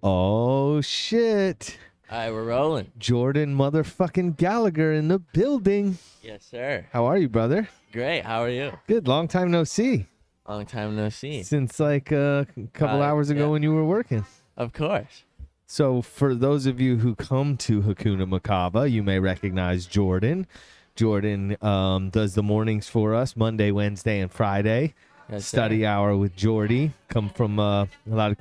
Oh, shit. All right, we're rolling. Jordan motherfucking Gallagher in the building. Yes, sir. How are you, brother? Great. How are you? Good. Long time no see. Long time no see. Since like a couple hours ago when you were working. Of course. So for those of you who come to Hakuna Makava, you may recognize Jordan. Jordan does the mornings for us, Monday, Wednesday, and Friday. Yes, Study sir. hour with Jordy. Come from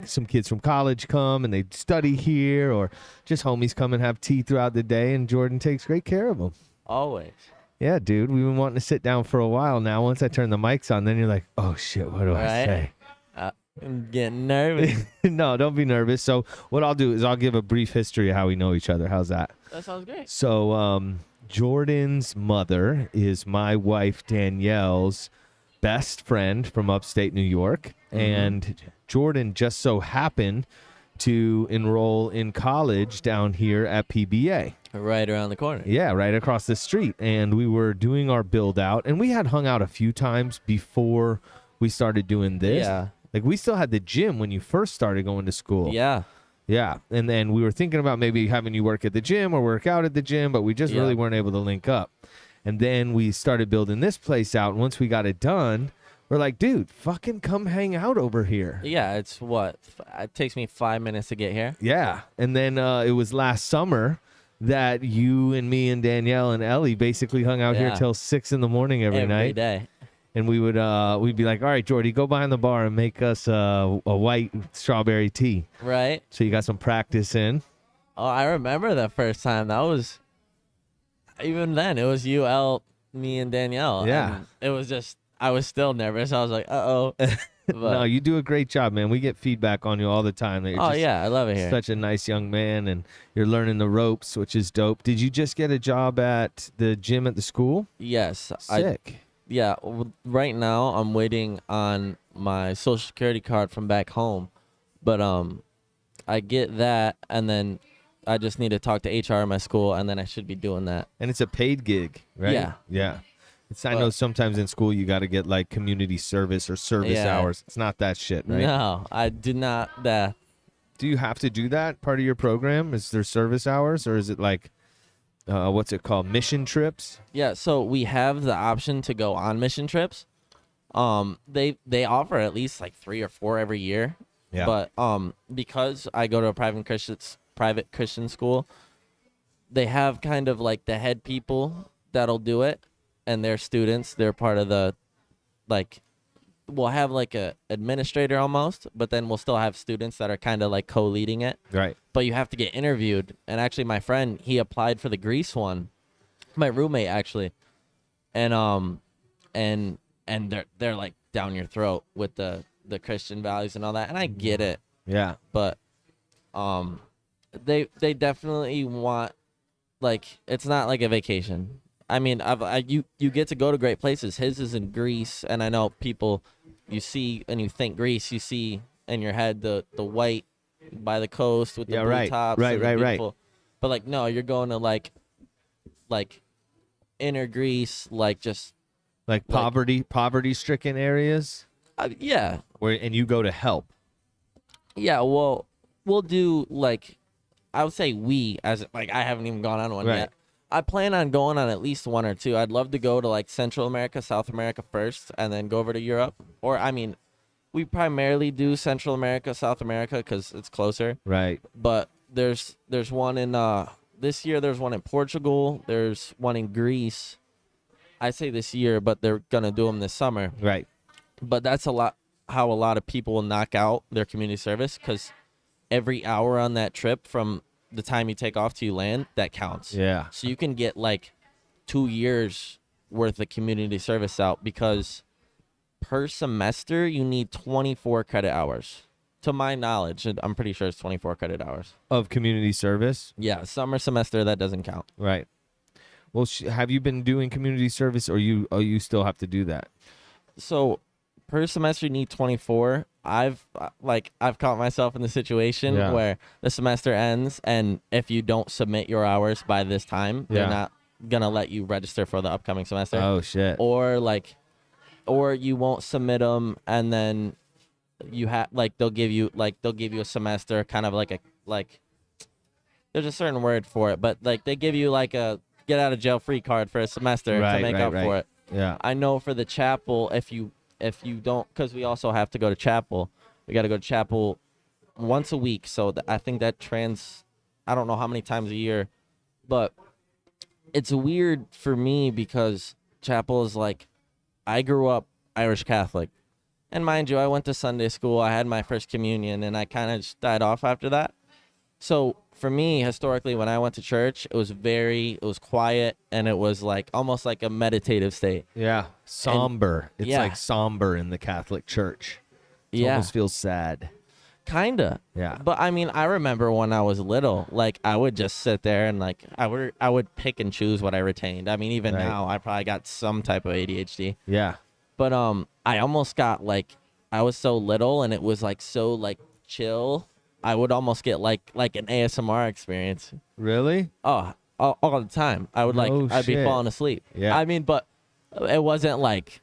some kids from college come and they study here, or just homies come and have tea throughout the day, and Jordan takes great care of them. Always. Yeah, dude, we've been wanting to sit down for a while now. Once I turn the mics on, then you're like, oh shit, what do I say? I'm getting nervous. No, don't be nervous. So what I'll do is I'll give a brief history of how we know each other. How's that? That sounds great. So Jordan's mother is my wife Danielle's best friend from upstate New York. And Jordan just so happened to enroll in college down here at PBA. Right around the corner. Yeah, right across the street. And we were doing our build out, and we had hung out a few times before we started doing this. Yeah. Like, we still had the gym when you first started going to school. Yeah. Yeah. And then we were thinking about maybe having you work at the gym or work out at the gym, but we just really weren't able to link up. And then we started building this place out. And once we got it done, we're like, dude, fucking come hang out over here. Yeah, it's what? It takes me 5 minutes to get here. Yeah. And then it was last summer that you and me and Danielle and Ellie basically hung out here till 6 a.m. every night. Every day. And we would we'd be like, all right, Jordy, go behind the bar and make us a white strawberry tea. Right. So you got some practice in. Oh, I remember the first time. That was, even then, it was you, Elle, me, and Danielle. Yeah. And it was just, I was still nervous. I was like, uh-oh. No, you do a great job, man. We get feedback on you all the time. That you're just I love it here. such a nice young man, and you're learning the ropes, which is dope. Did you just get a job at the gym at the school? Yes. Sick. Right now I'm waiting on my social security card from back home, but I get that, and then I just need to talk to HR at my school, and then I should be doing that. And it's a paid gig, right? Yeah. Yeah. I know sometimes in school you got to get like community service or service hours. It's not that shit, right? No, I did not. Do you have to do that part of your program? Is there service hours, or is it like, what's it called, mission trips? Yeah, so we have the option to go on mission trips. They offer at least like 3 or 4 every year. Yeah. But because I go to a private Christian school, they have kind of like the head people that'll do it, and their students, they're part of the, like, we'll have like a administrator almost, but then we'll still have students that are kind of like co-leading it. Right. But you have to get interviewed. And actually my friend, he applied for the Greece one. My roommate actually. And they're like down your throat with the Christian values and all that. And I get it. Yeah. But they definitely want, like, it's not like a vacation. I mean, you get to go to great places. His is in Greece, and I know people, you see and you think Greece, you see in your head the white by the coast with the blue tops. Right. But like, no, you're going to like inner Greece, like just like poverty-stricken areas. Yeah. And you go to help. Yeah. Well, we'll do like, I would say as like I haven't even gone on one yet. I plan on going on at least 1 or 2. I'd love to go to like Central America, South America first, and then go over to Europe. Or, I mean, we primarily do Central America, South America, because it's closer. Right. But there's one in, this year there's one in Portugal. There's one in Greece. I say this year, but they're going to do them this summer. Right. But that's how a lot of people will knock out their community service, because every hour on that trip from the time you take off to you land, that counts. Yeah. So you can get like 2 years worth of community service out, because per semester you need 24 credit hours. To my knowledge, I'm pretty sure it's 24 credit hours. Of community service? Yeah, summer semester, that doesn't count. Right. Well, have you been doing community service, or you still have to do that? So per semester you need 24. I've caught myself in the situation where the semester ends, and if you don't submit your hours by this time, they're not gonna let you register for the upcoming semester. Oh shit. Or you won't submit them, and then you have they'll give you a semester, kind of like like there's a certain word for it, but like they give you like a get out of jail free card for a semester to make up for it. Yeah. I know for the chapel, if you don't, because we also have to go to chapel. We got to go to chapel once a week. So I think that I don't know how many times a year, but it's weird for me because chapel is like, I grew up Irish Catholic. And mind you, I went to Sunday school. I had my first communion, and I kind of just died off after that. So for me, historically, when I went to church, it was quiet, and it was like almost like a meditative state. Yeah. Somber. It's yeah. like somber in the Catholic Church. It almost feels sad. Kinda. Yeah. But I mean, I remember when I was little, like I would just sit there and like I would pick and choose what I retained. I mean, even now I probably got some type of ADHD. Yeah. But I almost got like, I was so little and it was like so like chill. I would almost get like an ASMR experience. Really? Oh, all the time. I would I'd be falling asleep. Yeah. I mean, but it wasn't like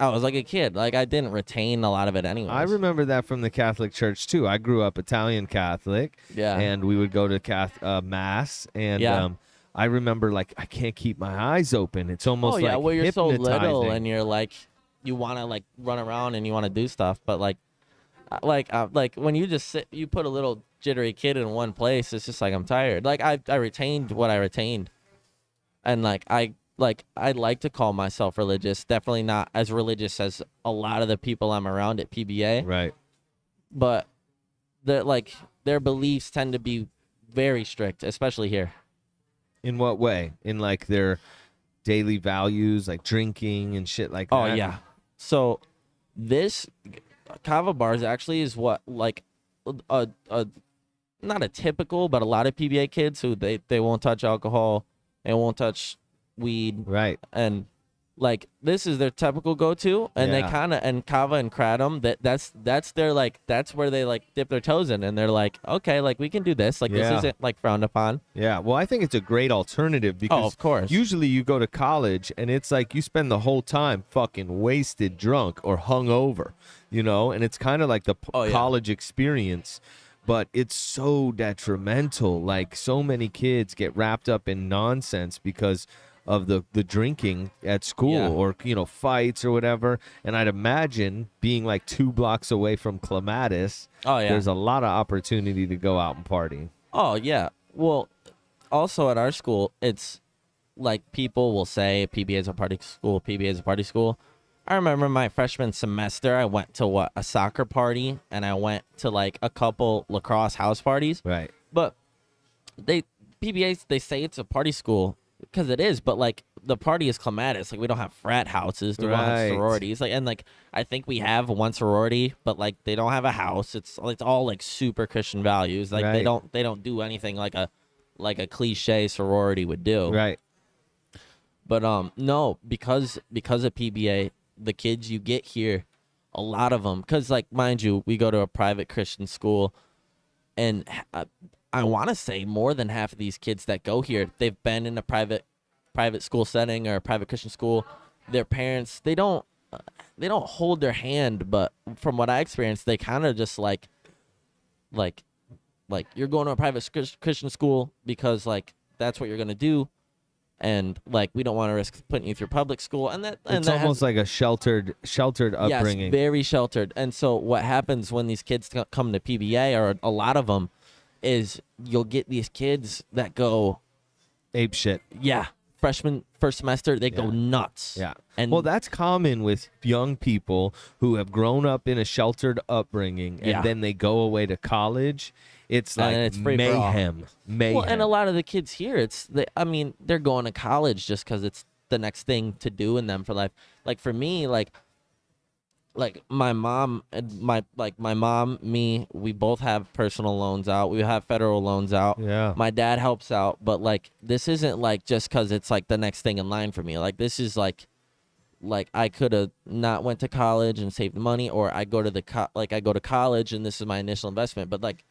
I was like a kid. Like I didn't retain a lot of it anyway. I remember that from the Catholic Church too. I grew up Italian Catholic. Yeah. And we would go to mass, and I remember like I can't keep my eyes open. It's almost like well, you're so little hypnotizing. and you're like you want to like run around and you want to do stuff, but like when you just sit, you put a little jittery kid in one place. It's just like I'm tired. Like I retained what I retained, and I like to call myself religious. Definitely not as religious as a lot of the people I'm around at PBA. Right. But their beliefs tend to be very strict, especially here. In what way? In like their daily values, like drinking and shit like that? Oh yeah. So this Kava bars actually is what like a not a typical, but a lot of PBA kids who they won't touch alcohol, they won't touch weed, right? And like this is their typical go-to, and they kind of and Kava and Kratom that's their like that's where they like dip their toes in, and they're like, okay, like we can do this, like this isn't like frowned upon. Yeah, well, I think it's a great alternative because of course, usually you go to college and it's like you spend the whole time fucking wasted, drunk, or hungover, and it's kind of like the college experience. But it's so detrimental. Like so many kids get wrapped up in nonsense because of the drinking at school or fights or whatever. And I'd imagine being like 2 blocks away from Clematis, there's a lot of opportunity to go out and party. Oh yeah. Well, also at our school, it's like people will say PBA is a party school, PBA is a party school. I remember my freshman semester, I went to a soccer party, and I went to like a couple lacrosse house parties. Right. But PBA, they say it's a party school because it is, but like the party is Clematis. Like we don't have frat houses, we don't have sororities. Like and like I think we have one sorority, but like they don't have a house. It's all like super Christian values. Like they don't do anything like a cliche sorority would do. Right. But no, because of PBA, the kids you get here, a lot of them, because like mind you, we go to a private Christian school, and I want to say more than half of these kids that go here, they've been in a private school setting or a private Christian school. Their parents, they don't hold their hand, but from what I experienced, they kind of just like you're going to a private Christian school because like that's what you're gonna do. And like we don't want to risk putting you through public school, and it's almost like a sheltered upbringing. Yes, very sheltered. And so what happens when these kids come to PBA, or a lot of them, is you'll get these kids that go ape shit. Yeah, freshman first semester they go nuts. Yeah, and well, that's common with young people who have grown up in a sheltered upbringing, and then they go away to college. It's like it's mayhem. Well, and a lot of the kids here, they're going to college just because it's the next thing to do in them for life. Like for me, like my mom and my mom, me, we both have personal loans out. We have federal loans out. Yeah. My dad helps out, but like this isn't like just because it's like the next thing in line for me. Like this is like I could have not went to college and saved money, or I go to I go to college and this is my initial investment. But like,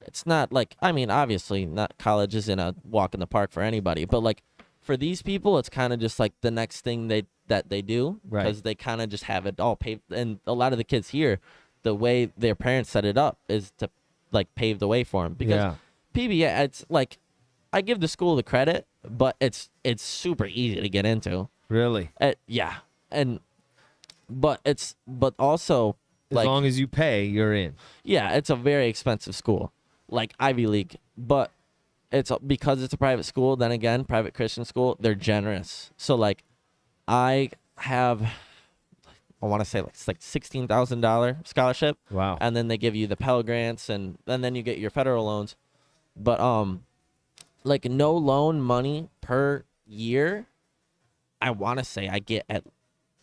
it's not like, I mean, obviously not, college isn't a walk in the park for anybody, but like for these people, it's kind of just like the next thing that they do, because they kind of just have it all paid. And a lot of the kids here, the way their parents set it up is to like paved the way for him. Because Yeah. PBA, it's like I give the school the credit, but it's super easy to get into. Really? Yeah, and but also As like long as you pay, you're in. yeah, it's a very expensive school, like Ivy League, but it's because it's a private school. Then again, private Christian school, they're generous. So like, I have, I want to say like it's like $16,000 scholarship. Wow. And then they give you the Pell Grants, and then you get your federal loans. But like no loan money per year. I want to say I get at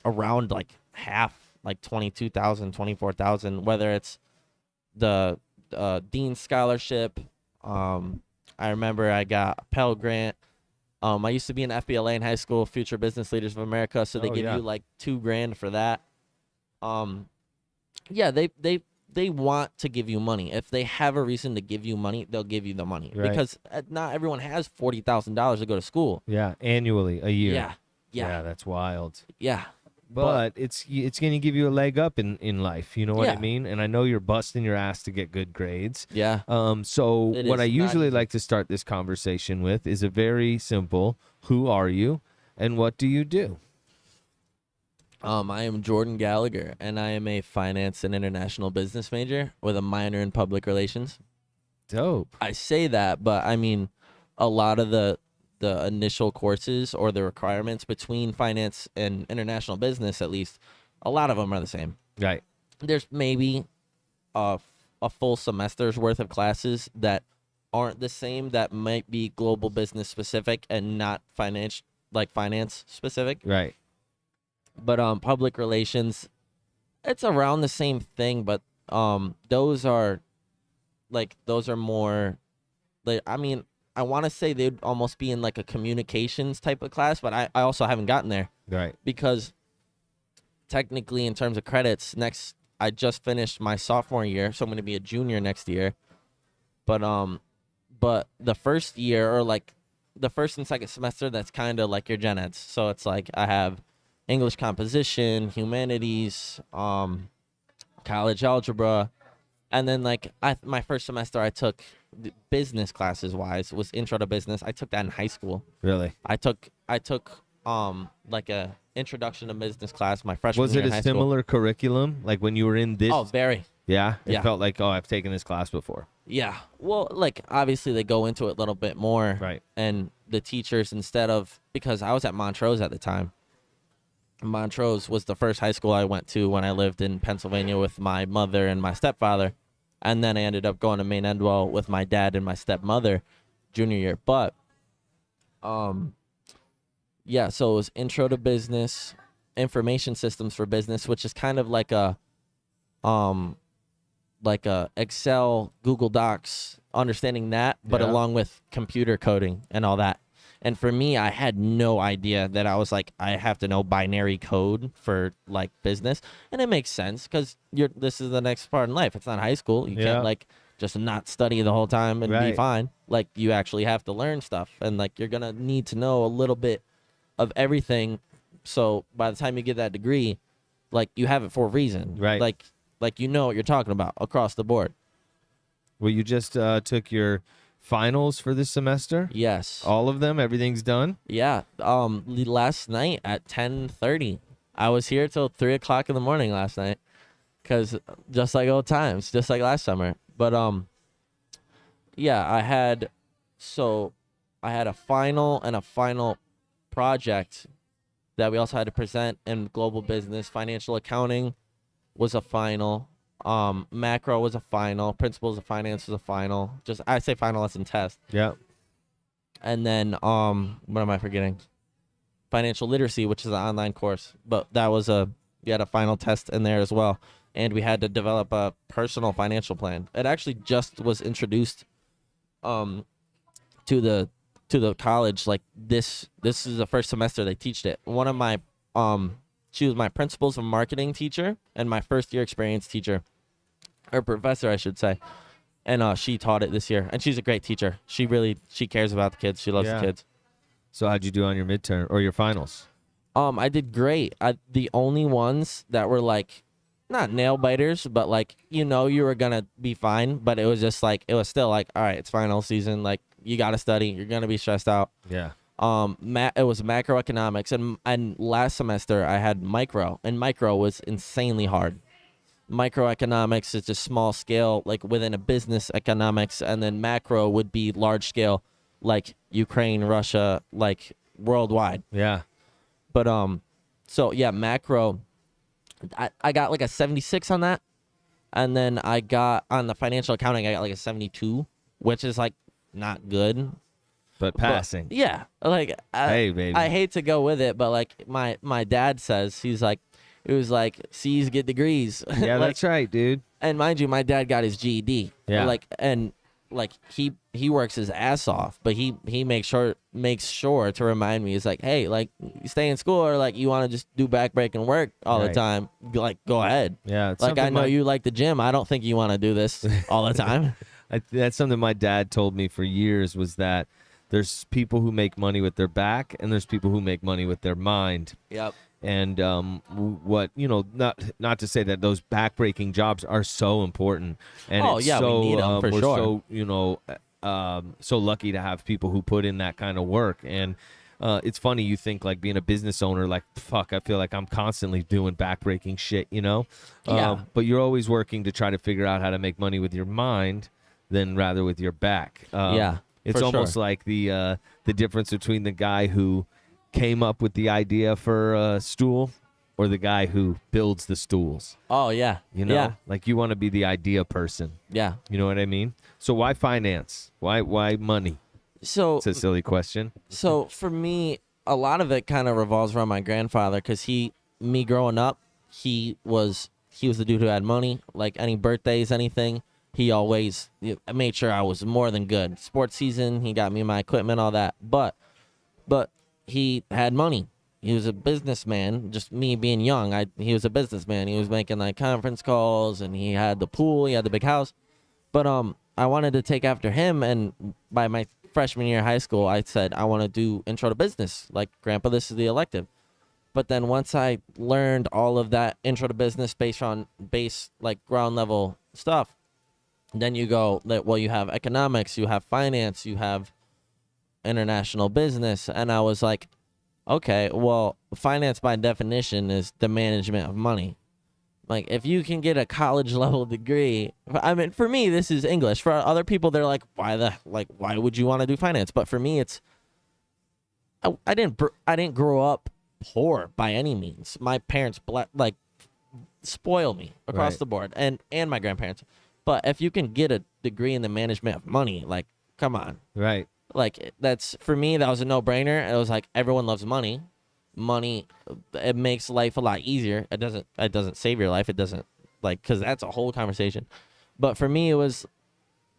around like half, like 22,000, 24,000. Whether it's the Dean scholarship. I remember I got a Pell Grant. I used to be in FBLA in high school, Future Business Leaders of America, so they give you like $2,000 for that. Yeah, they want to give you money. If they have a reason to give you money, they'll give you the money because not everyone has $40,000 to go to school. Yeah, annually, a year. Yeah, that's wild. Yeah. But it's going to give you a leg up in life. You know what I mean? And I know you're busting your ass to get good grades. Yeah. So It what is I not usually easy. like to start this conversation with is a very simple, who are you and what do you do? I am Jordan Gallagher, and I am a finance and international business major with a minor in public relations. Dope. I say that, but I mean, a lot of the initial courses or the requirements between finance and international business, at least, a lot of them are the same. Right. There's maybe a full semester's worth of classes that aren't the same, that might be global business specific and not finance specific. Right. But public relations, it's around the same thing, but those are more like, I mean, I want to say they'd almost be in like a communications type of class, but I also haven't gotten there. Right. Because technically in terms of credits, I just finished my sophomore year, so I'm going to be a junior next year. But the first year, or like the first and second semester, that's kind of like your gen eds. So it's like I have English composition, humanities, college algebra, and then like my first semester I took business classes wise was intro to business. I took that in high school. Really? I took like a introduction to business class my freshman Was year it in a high school. similar curriculum like when you were in this? Oh, very. Yeah? Yeah. It felt like, oh, I've taken this class before. Yeah. Well, like obviously they go into it a little bit more. Right. And the teachers, because I was at Montrose at the time. Montrose was the first high school I went to when I lived in Pennsylvania with my mother and my stepfather. And then I ended up going to Maine Endwell with my dad and my stepmother junior year. But, yeah, so it was intro to business, information systems for business, which is kind of like a Excel, Google Docs, understanding that, but along with computer coding and all that. And for me, I had no idea that I was like, I have to know binary code for like business. And it makes sense because this is the next part in life. It's not high school. You can't like just not study the whole time and be fine. Like you actually have to learn stuff, and like you're going to need to know a little bit of everything. So by the time you get that degree, like you have it for a reason. Right. Like you know what you're talking about across the board. Well, you just took your finals for this semester? Yes. All of them? Everything's done? Yeah. Last night at 10:30, I was here till 3:00 in the morning last night, because just like old times, just like last summer. But yeah, I had a final and a final project that we also had to present in global business. Financial accounting was a final. Macro was a final. Principles of finance was a final. I say final as in test. Yeah. And then what am I forgetting? Financial literacy, which is an online course, but we had a final test in there as well, and we had to develop a personal financial plan. It actually just was introduced to the college, like this is the first semester they teach it. One of my she was my principles of marketing teacher and my first year experience teacher, or professor, I should say. And she taught it this year, and she's a great teacher. She cares about the kids. She loves the kids. So how'd you do on your midterm or your finals? I did great. The only ones that were like not nail biters, but like you were gonna be fine. But it was just like it was still like, all right, it's final season. Like you gotta study. You're gonna be stressed out. Yeah. It was macroeconomics, and last semester I had micro, and micro was insanely hard. Microeconomics is just small scale, like within a business economics, and then macro would be large scale, like Ukraine, Russia, like worldwide. Yeah. But so yeah, macro, I got like a 76 on that, and then I got on the financial accounting I got like a 72, which is like not good. But passing. Yeah, like Hey, baby. I hate to go with it, but like my dad says, he's like, it was like C's get degrees. Yeah, Like, that's right, dude. and mind you, my dad got his GED. Yeah. Like and like he works his ass off, but he makes sure to remind me. He's like, hey, like you stay in school, or like you want to just do backbreaking work all the Right. time. Like go ahead. Yeah. It's Like I something know you like the gym. I don't think you want to do this all the time. That's something my dad told me for years, was that there's people who make money with their back and there's people who make money with their mind. Yep. And what, not to say that those backbreaking jobs are so important. And Oh, it's yeah, we so, need 'em for we're sure. so lucky to have people who put in that kind of work. And it's funny, you think like being a business owner, like, fuck, I feel like I'm constantly doing backbreaking shit, Yeah. But you're always working to try to figure out how to make money with your mind than rather with your back. Yeah, It's for almost sure. like the difference between the guy who came up with the idea for a stool or the guy who builds the stools. Oh yeah. Yeah. Like you want to be the idea person. Yeah. You know what I mean? So why finance? Why money? So It's a silly question. So for me, a lot of it kind of revolves around my grandfather, because me growing up, he was the dude who had money. Like any birthdays, anything, he always made sure I was more than good. Sports season, he got me my equipment, all that. But he had money. He was a businessman. Just me being young, he was a businessman. He was making like conference calls, and he had the pool, he had the big house. But I wanted to take after him, and by my freshman year of high school, I said I want to do intro to business. Like, Grandpa, this is the elective. But then once I learned all of that intro to business based on like ground level stuff, then you go, well, you have economics, you have finance, you have international business, and I was like, okay, well, finance by definition is the management of money. Like, if you can get a college level degree, I mean, for me, this is English. For other people, they're like, why would you want to do finance? But for me, it's, I didn't grow up poor by any means. My parents spoil me across Right. the board, and my grandparents. But if you can get a degree in the management of money, like, come on. Right. Like, that's, for me, that was a no-brainer. It was like, everyone loves money. Money, it makes life a lot easier. It doesn't save your life. It doesn't, like, because that's a whole conversation. But for me, it was,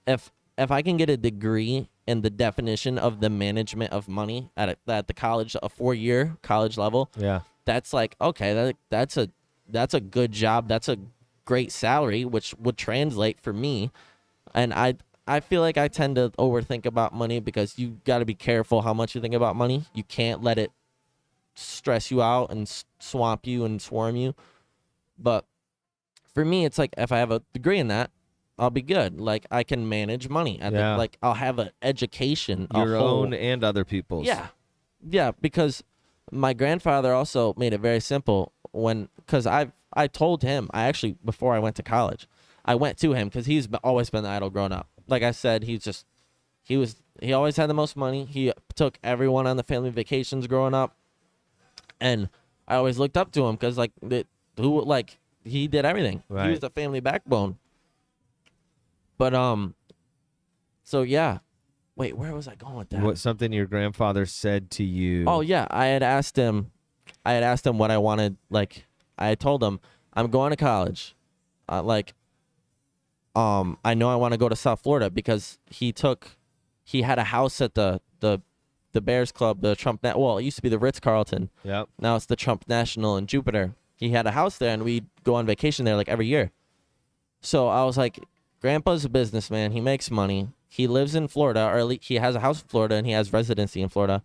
if I can get a degree in the definition of the management of money at the college, a 4-year college level, Yeah. that's like, okay, that's a good job. That's a great salary, which would translate for me. And I feel like I tend to overthink about money, because you got to be careful how much you think about money. You can't let it stress you out and swamp you and swarm you. But for me, it's like, if I have a degree in that, I'll be good. Like, I can manage money. Yeah. Like, I'll have an education. Your own and other people's. Yeah, because my grandfather also made it very simple because I told him, before I went to college, I went to him because he's always been the idol growing up. Like I said, he always had the most money. He took everyone on the family vacations growing up. And I always looked up to him because, like, he did everything. Right. He was the family backbone. But so yeah. Wait, where was I going with that? What, something your grandfather said to you? Oh yeah, I had asked him what I wanted. Like, I had told him I'm going to college. I know I want to go to South Florida, because he had a house at the Bears Club, the Trump. Well, it used to be the Ritz-Carlton. Yep. Now it's the Trump National in Jupiter. He had a house there, and we'd go on vacation there like every year. So I was like, Grandpa's a businessman. He makes money. He lives in Florida, or at least he has a house in Florida, and he has residency in Florida.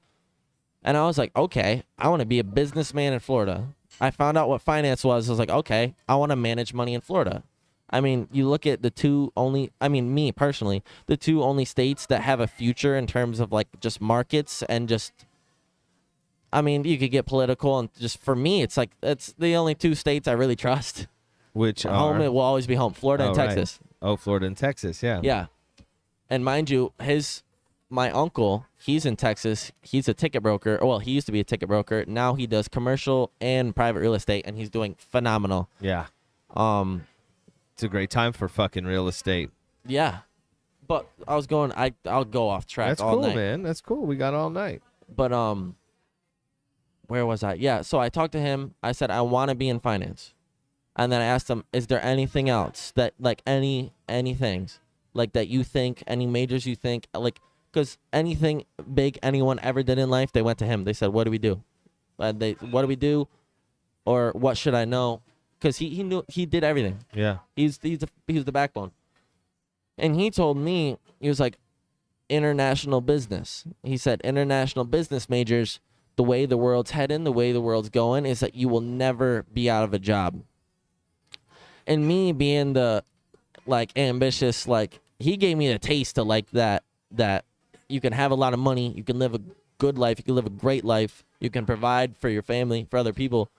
And I was like, okay, I want to be a businessman in Florida. I found out what finance was. I was like, okay, I want to manage money in Florida. I mean, you look at the two only, I mean, me personally, the two only states that have a future in terms of like just markets and just, I mean, you could get political, and just for me, it's like, it's the only two states I really trust. Which Home, are? it will always be home. Florida and Right. Texas. Oh, Florida and Texas, yeah. Yeah. And mind you, my uncle, he's in Texas. He's a ticket broker. Well, he used to be a ticket broker. Now he does commercial and private real estate, and he's doing phenomenal. Yeah. Um, It's a great time for fucking real estate. yeah. But I was going, I'll go off track That's all cool, night. man. That's cool. We got all night. But where was I? Yeah. So I talked to him. I said I want to be in finance, and then I asked him, is there anything else that like any things like that you think, any majors you think like, because anything big anyone ever did in life, they went to him. They said, what do we do? What do we do, or what should I know? Because he knew, he did everything. Yeah. He's the backbone. And he told me, he was like, international business. He said, international business majors, the way the world's heading, the way the world's going, is that you will never be out of a job. And me being the like ambitious, like he gave me a taste of like that you can have a lot of money, you can live a good life, you can live a great life, you can provide for your family, for other people.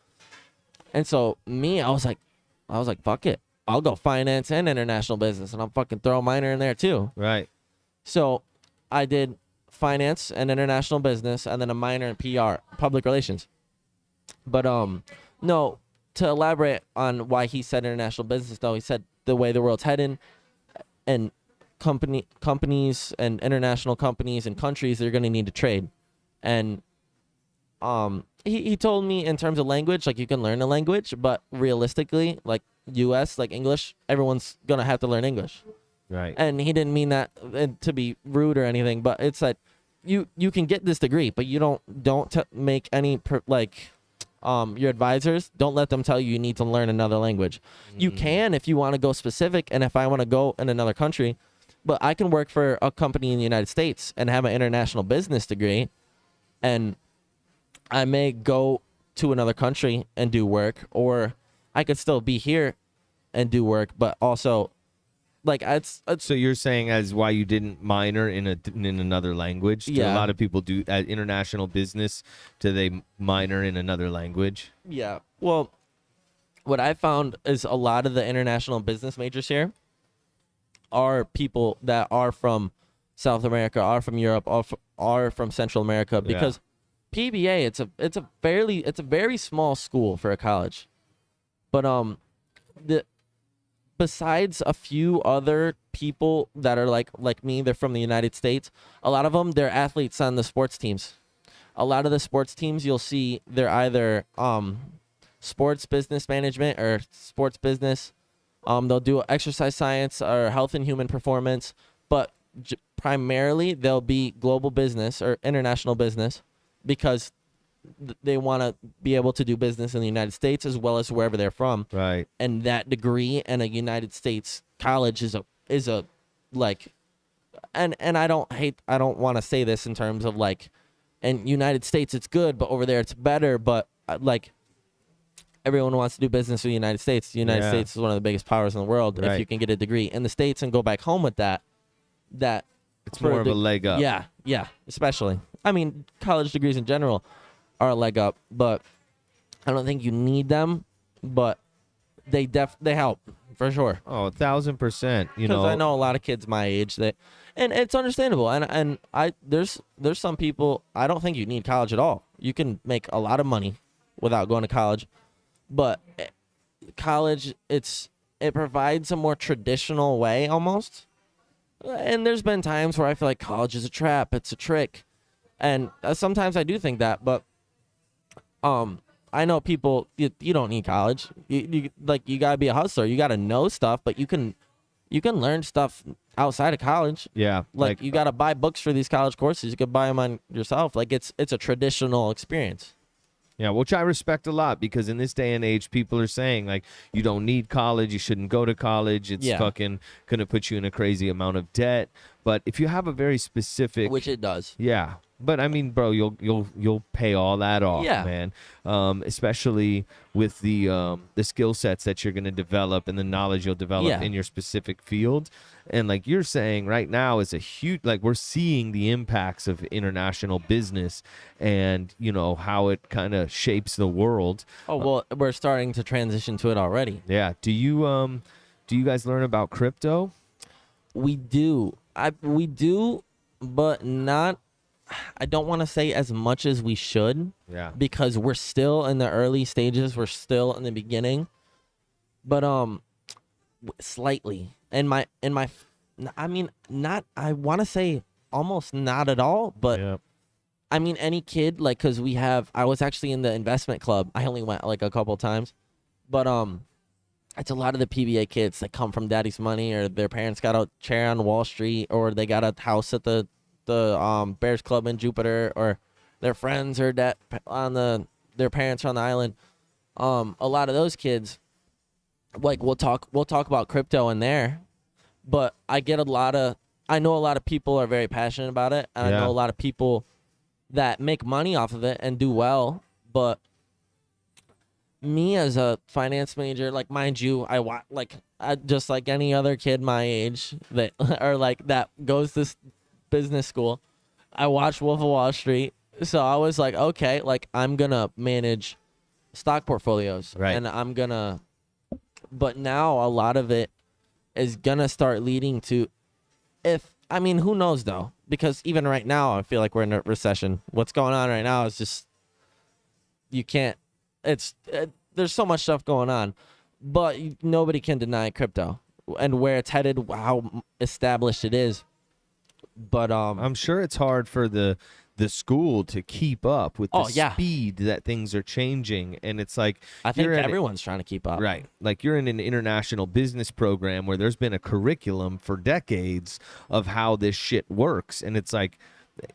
And so me, I was like, fuck it. I'll go finance and international business, and I'll fucking throw a minor in there too. Right. So I did finance and international business, and then a minor in PR, public relations. But no, to elaborate on why he said international business, though, he said the way the world's heading, and companies and international companies and countries, they're going to need to trade. And he told me in terms of language, like you can learn a language, but realistically, like US, like English, everyone's going to have to learn English. Right. And he didn't mean that to be rude or anything, but it's like you can get this degree, but you don't make any your advisors, don't let them tell you need to learn another language. You can if you want to go specific, and if I want to go in another country, but I can work for a company in the United States and have an international business degree, and I may go to another country and do work, or I could still be here and do work, but also like it's So you're saying as why you didn't minor in another language? Do Yeah. a lot of people do at international business? Do they minor in another language? Yeah. Well, what I found is a lot of the international business majors here are people that are from South America, are from Europe, are from Central America, because PBA, it's a very small school for a college. But besides a few other people that are like me, they're from the United States, a lot of them, they're athletes on the sports teams. A lot of the sports teams you'll see, they're either sports business management or sports business. They'll do exercise science or health and human performance, but primarily they'll be global business or international business, because they want to be able to do business in the United States as well as wherever they're from. Right. And that degree in a United States college is a like, and I don't want to say this in terms of like, in United States it's good, but over there it's better. But like, everyone wants to do business with the United States. The United States is one of the biggest powers in the world. Right. If you can get a degree in the States and go back home with that It's more of a leg up. Yeah, especially. I mean, college degrees in general are a leg up, but I don't think you need them, but they help for sure. Oh, 1,000%. You know, Because I know a lot of kids my age that, and it's understandable. And there's some people, I don't think you need college at all. You can make a lot of money without going to college, but college, it provides a more traditional way almost. And there's been times where I feel like college is a trap, it's a trick, and sometimes I do think that, but I know people, you don't need college. You gotta be a hustler. You gotta know stuff, but you can learn stuff outside of college. yeah. Like you gotta buy books for these college courses. You could buy them on yourself. Like it's a traditional experience. Yeah, which I respect a lot, because in this day and age, people are saying, like, you don't need college, you shouldn't go to college, it's Yeah. fucking going to put you in a crazy amount of debt. But if you have a very specific, which it does. yeah. But I mean, bro, you'll pay all that off, Yeah. man. Especially with the skill sets that you're gonna develop and the knowledge you'll develop Yeah. in your specific field. And like you're saying right now is a huge, like we're seeing the impacts of international business and how it kind of shapes the world. Oh well, we're starting to transition to it already. Yeah. Do you guys learn about crypto? We do. We do, but not. I don't want to say as much as we should. Yeah. Because we're still in the early stages. We're still in the beginning. But slightly. I mean, not. I want to say almost not at all. But Yeah. I mean, any kid, like, because I was actually in the investment club. I only went like a couple times, but it's a lot of the PBA kids that come from daddy's money, or their parents got a chair on Wall Street, or they got a house at the Bears Club in Jupiter, or their friends or their parents are on the island. A lot of those kids, like, we'll talk about crypto in there, but I know a lot of people are very passionate about it, and Yeah. I know a lot of people that make money off of it and do well, but me as a finance major, like, mind you, I just like any other kid my age that or like that goes to business school, I watched Wolf of Wall Street, so I was like, okay, like, I'm gonna manage stock portfolios, Right. and but now a lot of it is gonna start leading to, who knows though, because even right now I feel like we're in a recession. What's going on right now is just, you can't, there's so much stuff going on, but nobody can deny crypto and where it's headed, how established it is. But I'm sure it's hard for the school to keep up with the Oh, yeah. speed that things are changing, and it's like I think you're in everyone's trying to keep up. right, like you're in an international business program where there's been a curriculum for decades of how this shit works, and it's like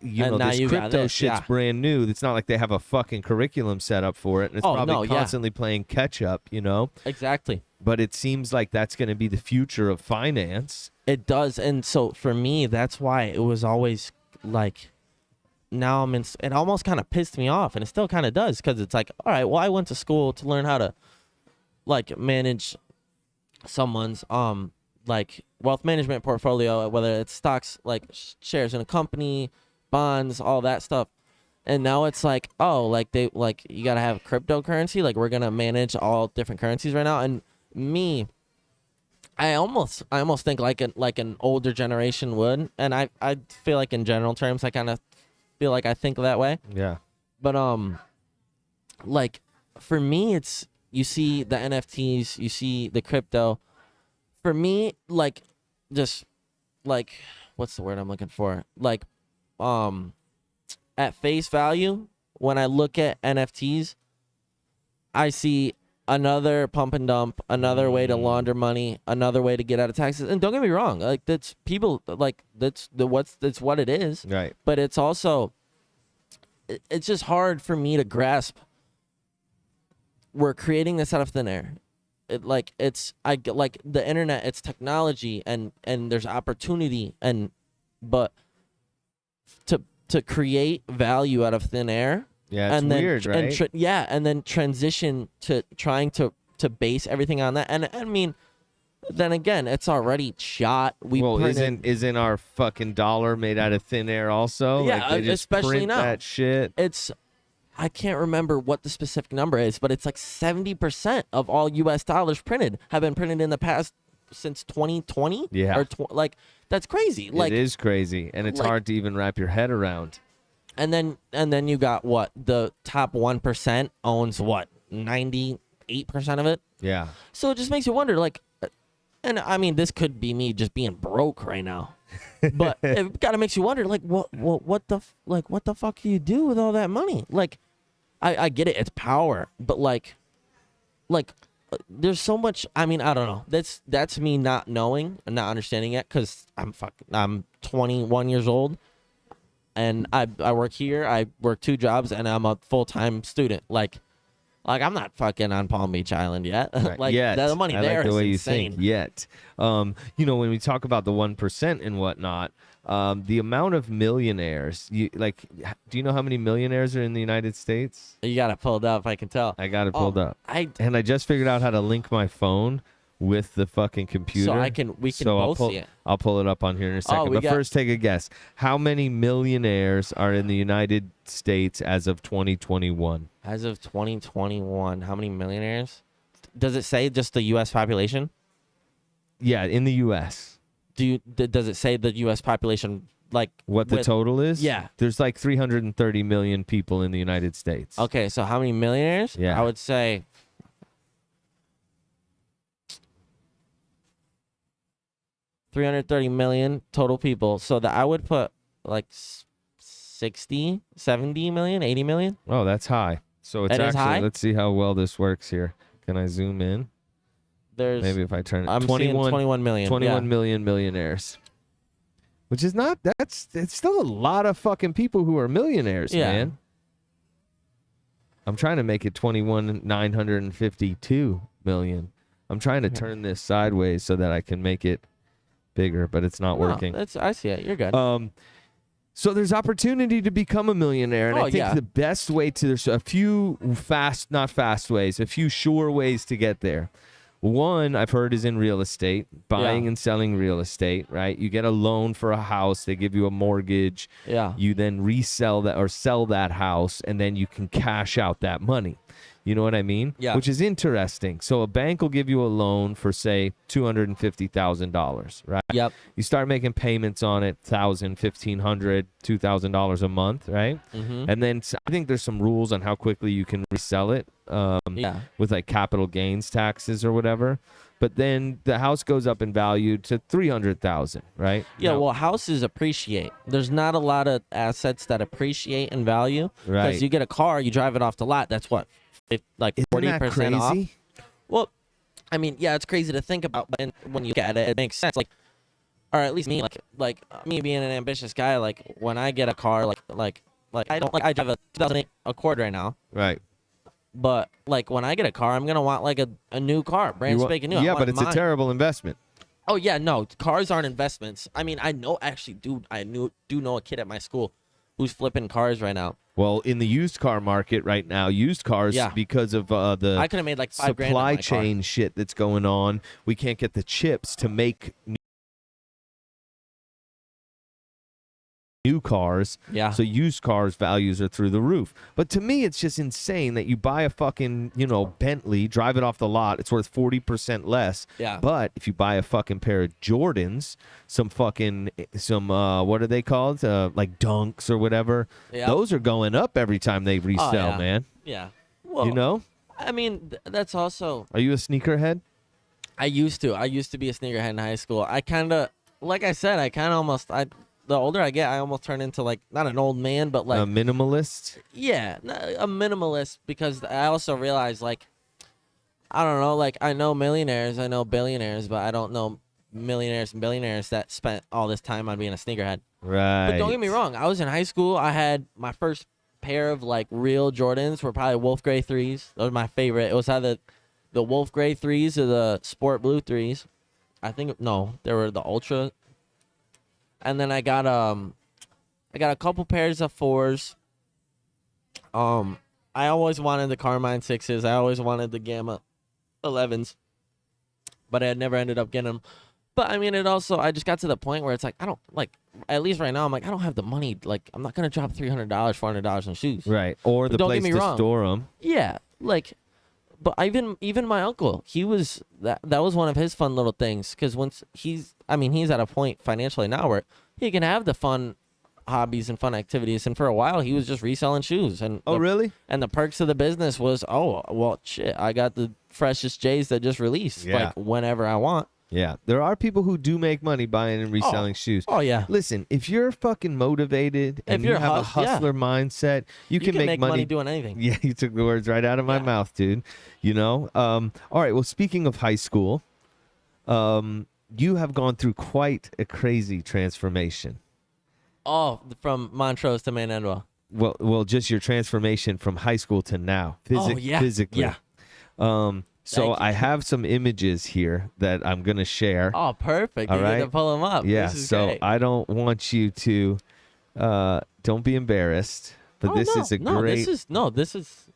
And now this you got crypto this, shit's yeah. brand new. It's not like they have a fucking curriculum set up for it, and it's Oh, probably no, yeah. constantly playing catch up, Exactly. But it seems like that's going to be the future of finance. It does. And so for me, that's why it was always like, now it almost kind of pissed me off, and it still kind of does, because it's like, all right, well, I went to school to learn how to like manage someone's like wealth management portfolio, whether it's stocks, like shares in a company, bonds, all that stuff. And now it's like, oh, like you got to have cryptocurrency, like we're going to manage all different currencies right now. And me, I almost think like an older generation would, and I feel like in general terms I kind of feel like I think that way. Yeah. But like, for me, it's, you see the NFTs, you see the crypto. For me, like, just like, what's the word I'm looking for? Like, at face value, when I look at NFTs, I see another pump and dump, another way to launder money, another way to get out of taxes. And don't get me wrong, like, that's people, like, that's what it is. Right. But it's also, it's just hard for me to grasp. We're creating this out of thin air. Like the internet, it's technology, and there's opportunity, but to create value out of thin air. Yeah, it's and then, weird, right? And then transition to trying to base everything on that. And I mean, then again, it's already shot. Isn't our fucking dollar made out of thin air also? Yeah, like they just especially print now. that shit. I can't remember what the specific number is, but it's like 70% of all U.S. dollars printed have been printed in the past since 2020. Yeah. Like, that's crazy. Like, it is crazy, and it's like- hard to even wrap your head around. And then you got what? The top 1% owns what? 98% of it. Yeah. So it just makes you wonder, like, and I mean, this could be me just being broke right now, but it kind of makes you wonder, like, what the fuck do you do with all that money? Like, I get it, it's power, but like, there's so much. I mean, I don't know. That's me not knowing and not understanding it, because I'm 21 years old, and I work here. I work 2 jobs, and I'm a full-time student. Like, Like, I'm not fucking on Palm Beach Island yet. Right. Like, Yet. the money I there like the is way insane. you think. Yet. When we talk about the 1% and whatnot, the amount of millionaires, do you know how many millionaires are in the United States? You got it pulled up, I can tell. I got it pulled up. And I just figured out how to link my phone with the fucking computer. So we can both see it. I'll pull it up on here in a second. But first, take a guess. How many millionaires are in the United States as of 2021? As of 2021, how many millionaires? Does it say just the U.S. population? Yeah, in the U.S. Does it say the U.S. population, like what the total is? Yeah. There's like 330 million people in the United States. Okay, so how many millionaires? Yeah. I would say 330 million total people. So that I would put like 60, 70 million, 80 million. Oh, that's high. So it's It is actually, high? let's see how well this works here. Can I zoom in? There's Maybe if I turn it. I'm 21, seeing 21 million. 21 million millionaires. Which is not, it's still a lot of fucking people who are millionaires, Yeah. man. I'm trying to make it 21,952 million. I'm trying to turn this sideways so that I can make it bigger, but it's not working. I see it. You're good. So there's opportunity to become a millionaire, and I think yeah. the best way there's a few not fast ways, a few sure ways to get there. One, I've heard, is in real estate, buying and selling real estate, right? You get a loan for a house, they give you a mortgage. Yeah. You then resell that or sell that house, and then you can cash out that money. You know what I mean? Yeah. Which is interesting. So a bank will give you a loan for, say, $250,000, right? Yep. You start making payments on it, $1,000, $1,500, $2,000 a month, right? Mm-hmm. And then I think there's some rules on how quickly you can resell it with like capital gains taxes or whatever. But then the house goes up in value to $300,000, right? Yeah, Now, well, houses appreciate. There's not a lot of assets that appreciate in value. Right. Because you get a car, you drive it off the lot. That's what, like 40% off. crazy? Well, I mean, yeah, it's crazy to think about, but when you look at it, it makes sense. Like, or at least me, like me being an ambitious guy, like when I get a car, like I drive a 2008 Accord right now. Right. But like when I get a car, I'm gonna want like a new car, brand spanking new. I Yeah, want but it's mine. a terrible investment. Oh yeah, no, cars aren't investments. I mean, I know actually, dude, do know a kid at my school who's flipping cars right now. Well, in the used car market right now, used cars, because of the I could have made like $5,000 on supply my car. chain shit that's going on, we can't get the chips to make new cars. Yeah. So used cars values are through the roof. But to me, it's just insane that you buy a fucking, Bentley, drive it off the lot, it's worth 40% less. Yeah. But if you buy a fucking pair of Jordans, some what are they called? Like Dunks or whatever. Yeah. Those are going up every time they resell, man. Yeah. Well, I mean, that's also. Are you a sneakerhead? I used to be a sneakerhead in high school. I kind of, like I said, the older I get, I almost turn into like not an old man, but like a minimalist. Yeah, a minimalist, because I also realize, like, I don't know, like I know millionaires, I know billionaires, but I don't know millionaires and billionaires that spent all this time on being a sneakerhead. Right. But don't get me wrong, I was in high school. I had my first pair of like real Jordans were probably Wolf Gray 3s. Those were my favorite. It was either the Wolf Gray 3s or the Sport Blue 3s. I think they were the Ultra. And then I got a couple pairs of 4s. I always wanted the Carmine 6s. I always wanted the Gamma 11s, but I had never ended up getting them. But I mean, I just got to the point where it's like, I don't like, at least right now, I'm like, I don't have the money. Like, I'm not going to drop $300, $400 on shoes. Right. Or the place to store them. Yeah. Like, but even my uncle, he was, that was one of his fun little things. Cause once he's at a point financially now where he can have the fun hobbies and fun activities. And for a while he was just reselling shoes. And really? And the perks of the business was, shit, I got the freshest J's that just released, like whenever I want. Yeah, there are people who do make money buying and reselling shoes. Oh, yeah. Listen, if you're fucking motivated and you have a hustler mindset, you can make money doing anything. Yeah, you took the words right out of my mouth, dude. All right, well, speaking of high school, you have gone through quite a crazy transformation. Oh, from Montrose to Maynardville. well, just your transformation from high school to now, yeah. physically. Yeah. So Thank you. I have some images here that I'm gonna share. Oh, perfect. All You right. get to pull them up. Yeah. This is So great. I don't want you to. Don't be embarrassed. But this is a great.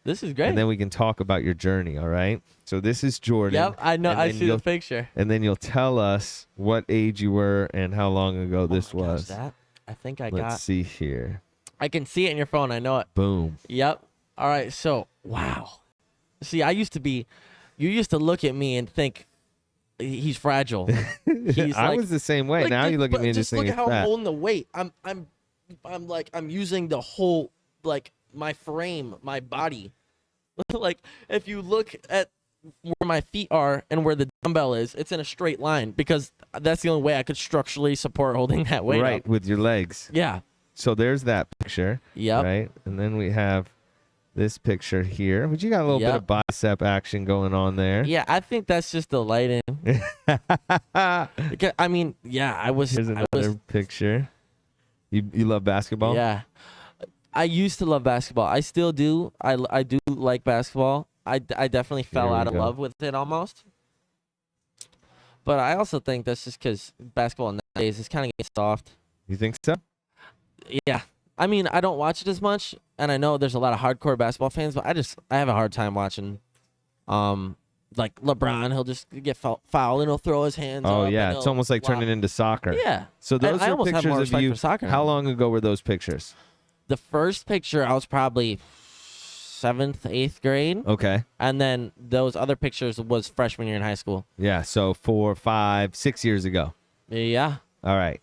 This is great. And then we can talk about your journey. All right. So this is Jordan. Yep, I know. and I then see the picture. And then you'll tell us what age you were and how long ago this Oh my gosh, was. that I think I Let's got. see here. I can see it in your phone. I know it. Boom. Yep. All right. So wow. See, you used to look at me and think he's fragile. He's I was the same way. Now you look at me and just think look it's at how fat. I'm holding the weight. I'm using the whole, like, my frame, my body. Like, if you look at where my feet are and where the dumbbell is, it's in a straight line because that's the only way I could structurally support holding that weight Right, up. with your legs. Yeah. So there's that picture. Yep. Right, and then we have this picture here, which you got a little bit of bicep action going on there. Yeah, I think that's just the lighting. Because, I mean, yeah, Here's another picture. You love basketball? Yeah. I used to love basketball. I still do. I do like basketball. I definitely fell out of love with it almost. But I also think that's just because basketball nowadays is kind of getting soft. You think so? Yeah. I mean, I don't watch it as much, and I know there's a lot of hardcore basketball fans, but I have a hard time watching, like LeBron. He'll just get fouled and he'll throw his hands up. Oh yeah, it's almost like turning into soccer. Yeah. So those I are almost have pictures more of respect you. for soccer How now. long ago were those pictures? The first picture, I was probably 7th, 8th grade. Okay. And then those other pictures was freshman year in high school. Yeah, so 4, 5, 6 years ago. Yeah. All right.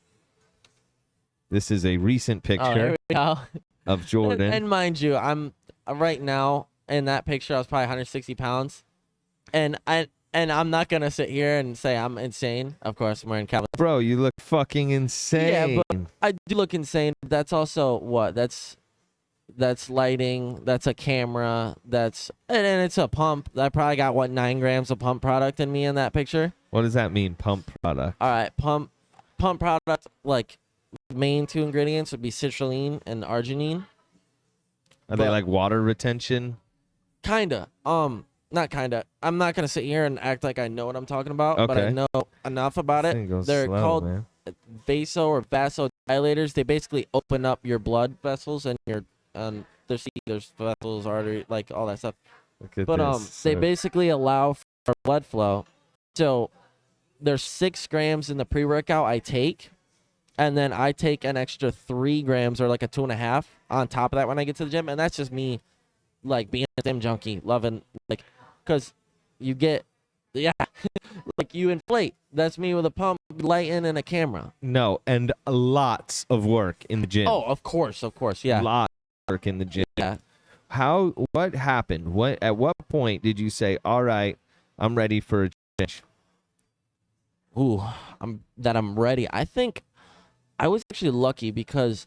This is a recent Oh, here picture we go. of Jordan. And mind you, I'm right now in that picture, I was probably 160 pounds. And I'm not going to sit here and say I'm insane. Of course, I'm wearing Calvin. Bro, you look fucking insane. Yeah, but I do look insane. That's also what? That's lighting. That's a camera. And it's a pump. I probably got 9 grams of pump product in me in that picture. What does that mean, pump product? All right, pump product, like main 2 ingredients would be citrulline and arginine. Are they like water retention? Kinda. Not kinda. I'm not gonna sit here and act like I know what I'm talking about, but I Okay. know enough about This thing it. goes They're slow, called man. vaso or vasodilators. They basically open up your blood vessels and your there's vessels, artery, like all that stuff. Look at But this. they basically allow for blood flow. So there's 6 grams in the pre-workout I take, and then I take an extra 3 grams or like a 2.5 on top of that when I get to the gym, and that's just me, like being a gym junkie, loving like, cause you get, like you inflate. That's me with a pump, lighting, and a camera. No, and lots of work in the gym. Oh, of course, yeah. Lots of work in the gym. Yeah. What happened? At what point did you say, all right, I'm ready for a change? Ooh, I'm ready. I think I was actually lucky because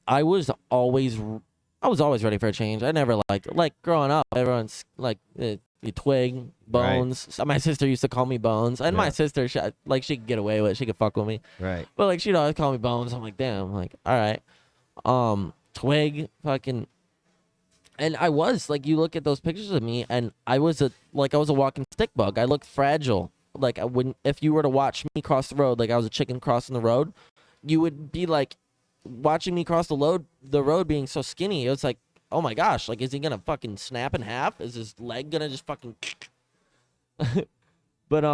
I was always ready for a change. I never like growing up. Everyone's like you twig bones. Right. So my sister used to call me Bones, and my sister she could get away with it. She could fuck with me. Right. But like she'd always call me Bones. I'm like, damn. I'm like, all right. Twig, fucking. And I was like, you look at those pictures of me, and I was a walking stick bug. I looked fragile. Like if you were to watch me cross the road, like I was a chicken crossing the road, you would be like watching me cross the road being so skinny. It was like, oh my gosh, like is he gonna fucking snap in half? Is his leg gonna just fucking? But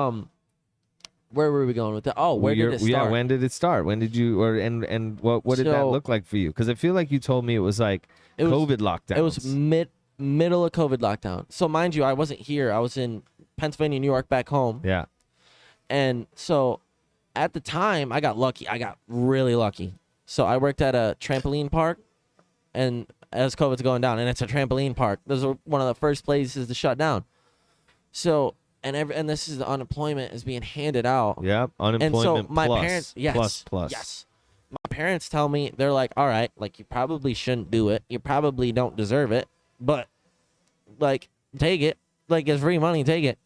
where were we going with that? Oh, where did it start? Yeah, when did it start? When did you and what did that look like for you? Because I feel like you told me it was like COVID lockdown. It was middle of COVID lockdown. So mind you, I wasn't here. I was in Pennsylvania, New York, back home. Yeah. And so at the time, I got lucky. I got really lucky. So I worked at a trampoline park, and as COVID's going down, and it's a trampoline park. Those are one of the first places to shut down. So and this is the unemployment is being handed out. Yep, unemployment. And so my plus, parents, yes, plus. yes. My parents tell me, they're like, all right, like you probably shouldn't do it. You probably don't deserve it, but like take it. Like it's free money, take it.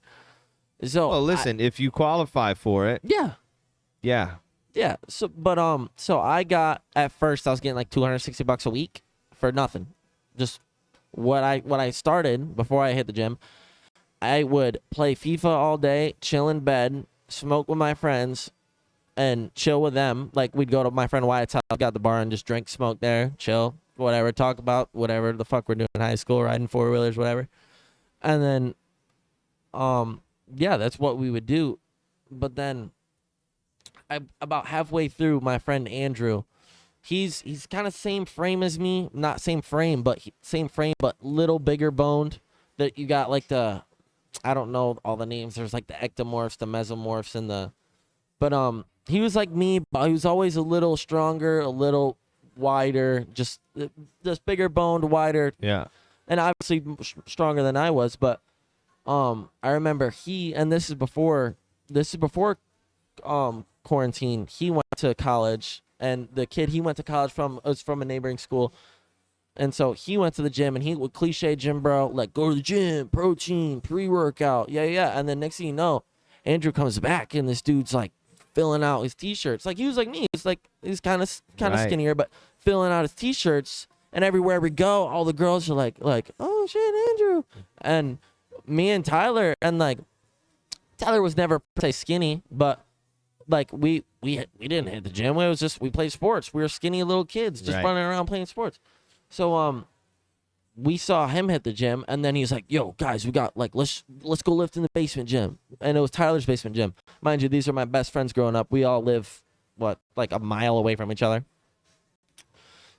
So well, listen, if you qualify for it, yeah. Yeah. So, but so I got, at first I was getting like $260 a week for nothing. Just what I started before I hit the gym. I would play FIFA all day, chill in bed, smoke with my friends, and chill with them. Like, we'd go to my friend Wyatt's house, got the bar, and just drink, smoke there, chill, whatever, talk about whatever the fuck we're doing in high school, riding four-wheelers, whatever. And then, yeah, that's what we would do. But then, about halfway through, my friend Andrew, he's kind of same frame as me, not same frame, but same frame, but little bigger boned. That you got like the, I don't know all the names. There's like the ectomorphs, the mesomorphs, and the, but he was like me, but he was always a little stronger, a little wider, just bigger boned, wider. Yeah. And obviously stronger than I was, but I remember this is before quarantine. He went to college, and the kid he went to college from was from a neighboring school. And so he went to the gym, and he would cliche gym bro, like, go to the gym, protein, pre-workout, yeah. And then next thing you know, Andrew comes back, and this dude's like filling out his t-shirts. Like, he was like me. He's kind of skinnier, but filling out his t-shirts. And everywhere we go, all the girls are like, oh shit, Andrew. And me and Tyler, and like, Tyler was never per se skinny, but like we didn't hit the gym. It was just we played sports. We were skinny little kids just running around playing sports. So we saw him hit the gym, and then he's like, yo, guys, we got like let's go lift in the basement gym. And it was Tyler's basement gym. Mind you, these are my best friends growing up. We all live like a mile away from each other.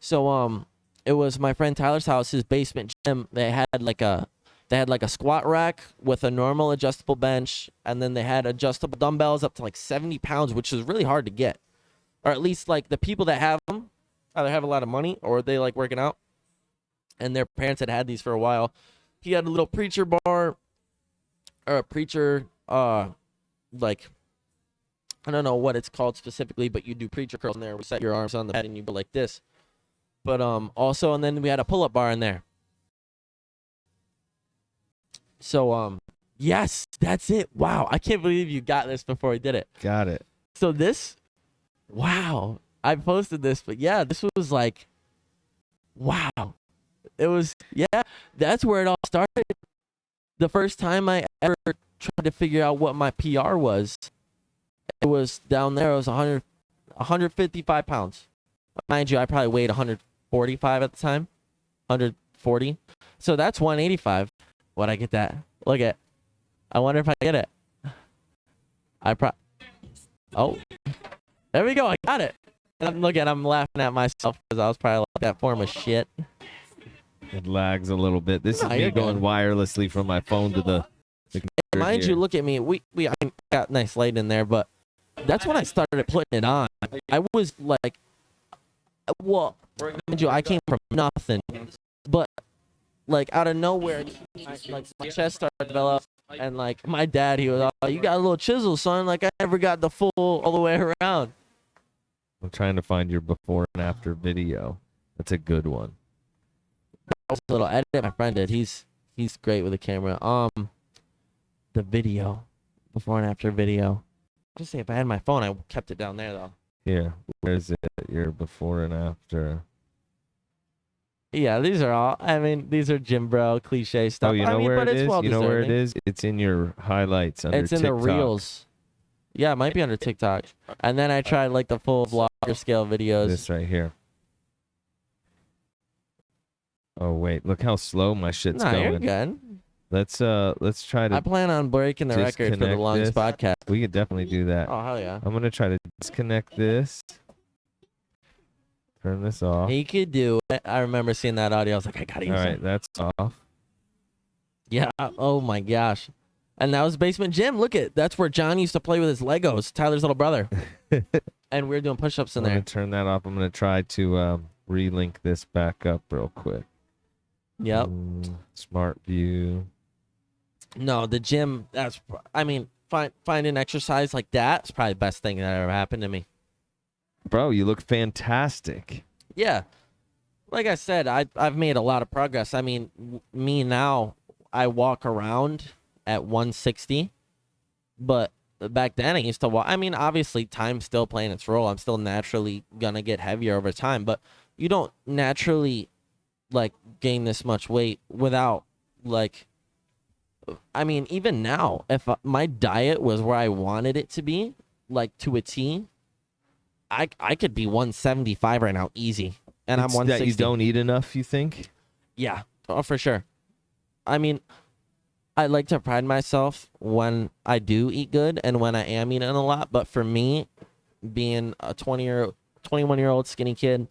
So it was my friend Tyler's house, his basement gym. They had like a squat rack with a normal adjustable bench, and then they had adjustable dumbbells up to like 70 pounds, which is really hard to get. Or at least like the people that have them either have a lot of money or they like working out, and their parents had these for a while. He had a little preacher bar, or a preacher, like, I don't know what it's called specifically, but you do preacher curls in there. We set your arms on the bed and you go like this. But also, and then we had a pull-up bar in there. So yes, that's it. Wow, I can't believe you got this before we did it. Got it. So this, wow, I posted this, but yeah, this was like, wow. It was, yeah, that's where it all started. The first time I ever tried to figure out what my PR was, it was down there. It was 155 pounds. Mind you, I probably weighed 145 at the time, 140. So that's 185. Would I get that? Look at, I wonder if I get it. Oh, there we go. I got it. And I'm laughing at myself because I was probably like that form of shit. It lags a little bit. This is me you're going good. wirelessly from my phone to the computer. Mind you, look at me. I got nice light in there, but that's when I started putting it on. I was like, well, mind you, I came from nothing, but like out of nowhere, my chest started to develop, and like my dad, he was like, you got a little chisel, son. Like I never got the full all the way around. I'm trying to find your before and after video. That's a good one. A little edit my friend did. He's great with a camera. The video, before and after video. Just say if I had my phone, I kept it down there though. Here, where's it? Your before and after. Yeah, these are all. I mean, these are gym bro cliche stuff. Oh, you know where it is? Well, you know where it is? It's in your highlights under It's in TikTok. the reels. Yeah, it might be under TikTok. And then I tried like the full vlogger scale videos. This right here. Oh wait, look how slow my shit's Nah, you're going. good. Let's try to. I plan on breaking the record for the disconnect longest this. podcast. We could definitely do that. Oh hell yeah! I'm gonna try to disconnect this. Turn this off. He could do it. I remember seeing that audio. I was like, I gotta use All it. right, that's off. Yeah. Oh my gosh. And that was Basement Gym. Look at that's where John used to play with his Legos. Tyler's little brother. And we were doing push-ups in I'm there. gonna turn that off. I'm gonna try to relink this back up real quick. Yep. Smart view. No, the gym. I mean, finding exercise like that is probably the best thing that ever happened to me. Bro, you look fantastic. Yeah. Like I said, I've made a lot of progress. I mean, me now, I walk around at 160, but back then I used to walk. I mean, obviously, time's still playing its role. I'm still naturally gonna get heavier over time, but you don't naturally like gain this much weight without like. I mean, even now, if my diet was where I wanted it to be, like to a T, I could be 175 right now, easy, and I'm It's 160. that you don't eat enough, you think? Yeah, oh, for sure. I mean, I like to pride myself when I do eat good and when I am eating a lot. But for me, being a 21-year-old skinny kid,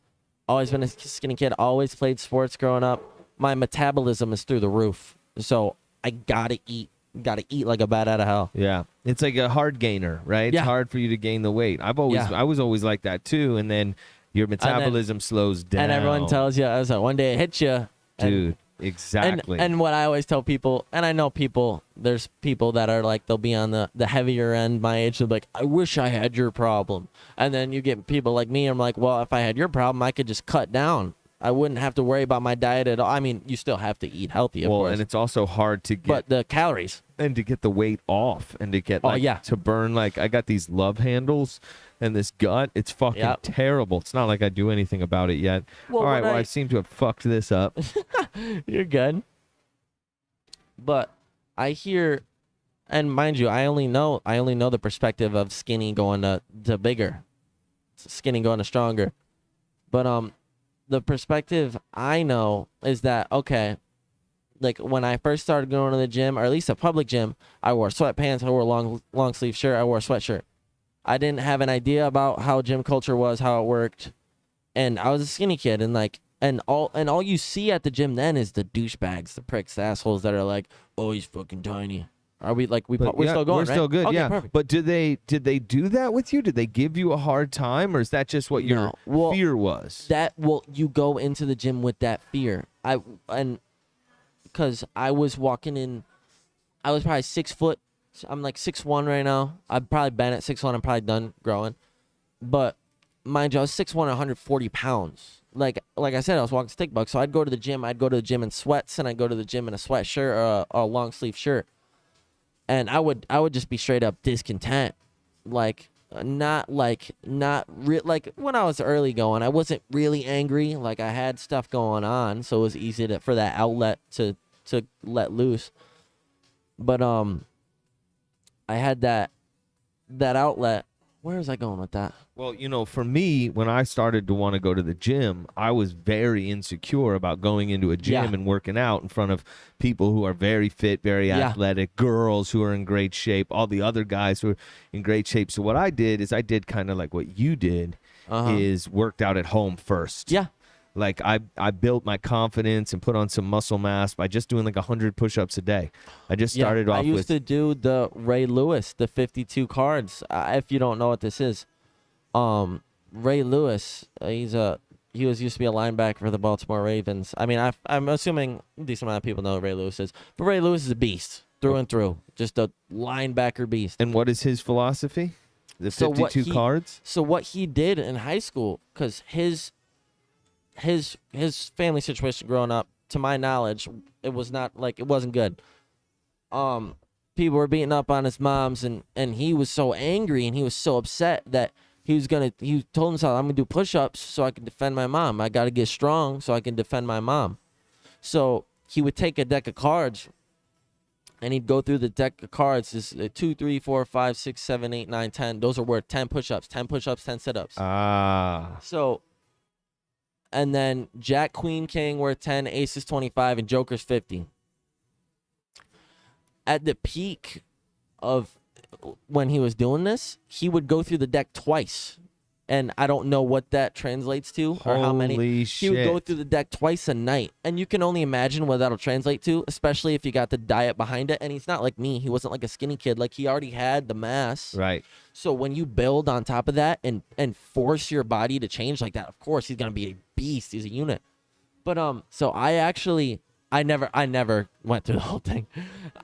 always been a skinny kid, always played sports growing up, my metabolism is through the roof. So I gotta eat like a bat out of hell. Yeah. It's like a hard gainer, right? Yeah. It's hard for you to gain the weight. I was always like that too. And then your metabolism slows down. And everyone tells you, I was like, one day it hits you. Dude, exactly. And what I always tell people, and I know people, there's people that are like, they'll be on the heavier end, my age, they'll be like, I wish I had your problem. And then you get people like me, I'm like, well, if I had your problem, I could just cut down. I wouldn't have to worry about my diet at all. I mean, you still have to eat healthy, of course. And it's also hard to get. But the calories. And to get the weight off and to get to burn, like I got these love handles and this gut. It's fucking terrible. It's not like I do anything about it yet. Well, all right, I seem to have fucked this up. You're good. But I hear, and mind you, I only know the perspective of skinny going to bigger, skinny going to stronger. But the perspective I know is that, okay, like when I first started going to the gym, or at least a public gym, I wore sweatpants, I wore a long sleeve shirt, I wore a sweatshirt. I didn't have an idea about how gym culture was, how it worked, and I was a skinny kid, and like, and all you see at the gym then is the douchebags, the pricks, the assholes that are like, oh, he's fucking tiny. Are we like we're still going? We're still good. Okay, yeah. Perfect. But did they do that with you? Did they give you a hard time, or is that just what your fear was? You go into the gym with that fear. Because I was walking in, I was probably 6 foot. I'm like 6'1" right now. I've probably been at 6'1". I'm probably done growing. But mind you, I was 6'1", 140 pounds. Like I said, I was walking stick buck. So I'd go to the gym. I'd go to the gym in sweats, and I'd go to the gym in a sweatshirt or a long sleeve shirt. And I would just be straight up discontent, like not when I was early going, I wasn't really angry. Like I had stuff going on, so it was easy for that outlet to let loose. But I had that outlet. Where was I going with that? Well, for me, when I started to want to go to the gym, I was very insecure about going into a gym and working out in front of people who are very fit, very athletic, girls who are in great shape, all the other guys who are in great shape. So what I did is I did kind of like what you did, is worked out at home first. Yeah. Like I built my confidence and put on some muscle mass by just doing like 100 push-ups a day. I just started off with. I used to do the Ray Lewis, the 52 cards. If you don't know what this is, Ray Lewis, he used to be a linebacker for the Baltimore Ravens. I mean, I'm assuming a decent amount of people know who Ray Lewis is, but Ray Lewis is a beast through and through, just a linebacker beast. And what is his philosophy? The 52 cards. So what he did in high school, because his family situation growing up, to my knowledge, it wasn't good. People were beating up on his moms, and he was so angry and he was so upset that he told himself, I'm gonna do push-ups so I can defend my mom. I gotta get strong so I can defend my mom. So he would take a deck of cards and he'd go through the deck of cards. This 2, 3, 4, 5, 6, 7, 8, 9, 10. Those are worth 10 push-ups, 10 push-ups, 10 sit-ups. So. And then Jack, Queen, King worth 10, Ace is 25, and Joker's 50. At the peak of when he was doing this, he would go through the deck twice. And I don't know what that translates to or how many. Holy shit. He would go through the deck twice a night. And you can only imagine what that'll translate to, especially if you got the diet behind it. And he's not like me. He wasn't like a skinny kid. Like, he already had the mass. Right. So when you build on top of that and force your body to change like that, of course, he's going to be a beast. He's a unit. But so I never went through the whole thing.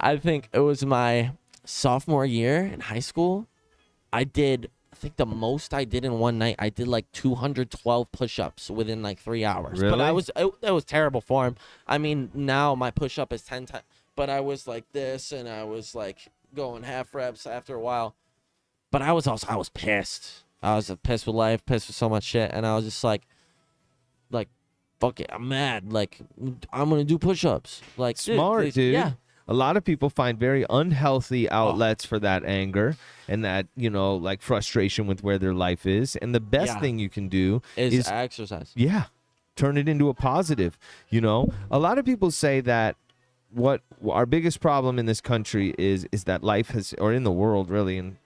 I think it was my sophomore year in high school. I think the most I did in one night, I did like 212 push-ups within like 3 hours. Really? But it was terrible form. I mean, now my push-up is 10 times. But I was like this, and I was like going half reps after a while. But I was pissed. I was pissed with life, pissed with so much shit, and I was just like, fuck it, I'm mad. Like, I'm gonna do push-ups. Like, Smart, dude. Yeah. A lot of people find very unhealthy outlets for that anger and that, like frustration with where their life is. And the best thing you can do Is is exercise. yeah, turn it into a positive. A lot of people say that what our biggest problem in this country is that life has, or in the world really, in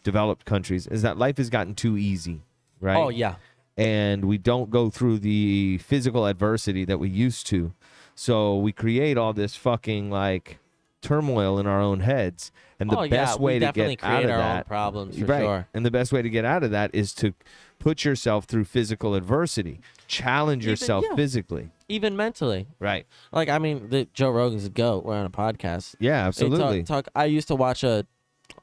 developed countries, is that life has gotten too easy, right? Oh yeah. And we don't go through the physical adversity that we used to. So we create all this fucking like turmoil in our own heads. And the best way to get out of our that, own problems for right? sure. And the best way to get out of that is to put yourself through physical adversity, challenge yourself physically, even mentally. right? Like, I mean, the Joe Rogan's a goat. We're on a podcast. Yeah, absolutely. They talk. I used to watch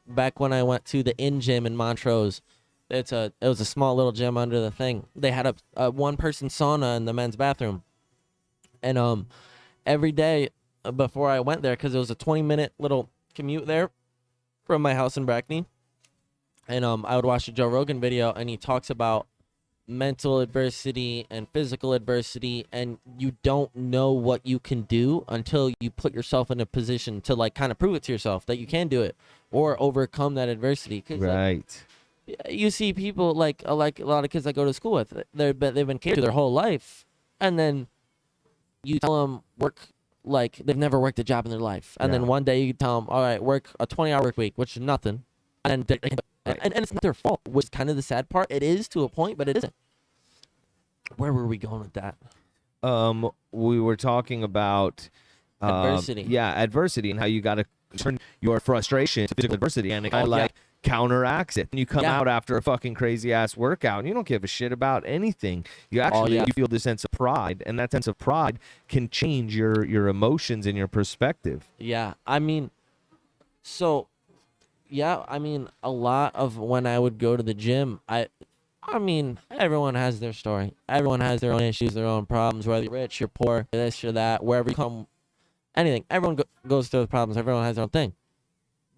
back when I went to the Inn Gym in Montrose. It was a small little gym under the thing. They had a one-person sauna in the men's bathroom, and every day before I went there, because it was a 20-minute little commute there from my house in Brackney, and I would watch a Joe Rogan video, and he talks about mental adversity and physical adversity, and you don't know what you can do until you put yourself in a position to like kind of prove it to yourself that you can do it or overcome that adversity. 'Cause, Right. you see people like a lot of kids I go to school with, they've been catered to their whole life, and then you tell them work like they've never worked a job in their life, and then one day you tell them, all right, work a 20-hour work week, which is nothing, and and it's not their fault, which is kind of the sad part. It is to a point, but it isn't. Where were we going with that? We were talking about Adversity. Yeah, adversity, and how you got to turn your frustration to physical adversity, and it kind of counteracts it. And you come out after a fucking crazy ass workout, and you don't give a shit about anything. You actually you feel this sense of pride, and that sense of pride can change your emotions and your perspective. Yeah, I mean, a lot of when I would go to the gym, I mean, everyone has their story. Everyone has their own issues, their own problems, whether you're rich, you're poor, this or that, wherever you come, anything. Everyone goes through the problems. Everyone has their own thing.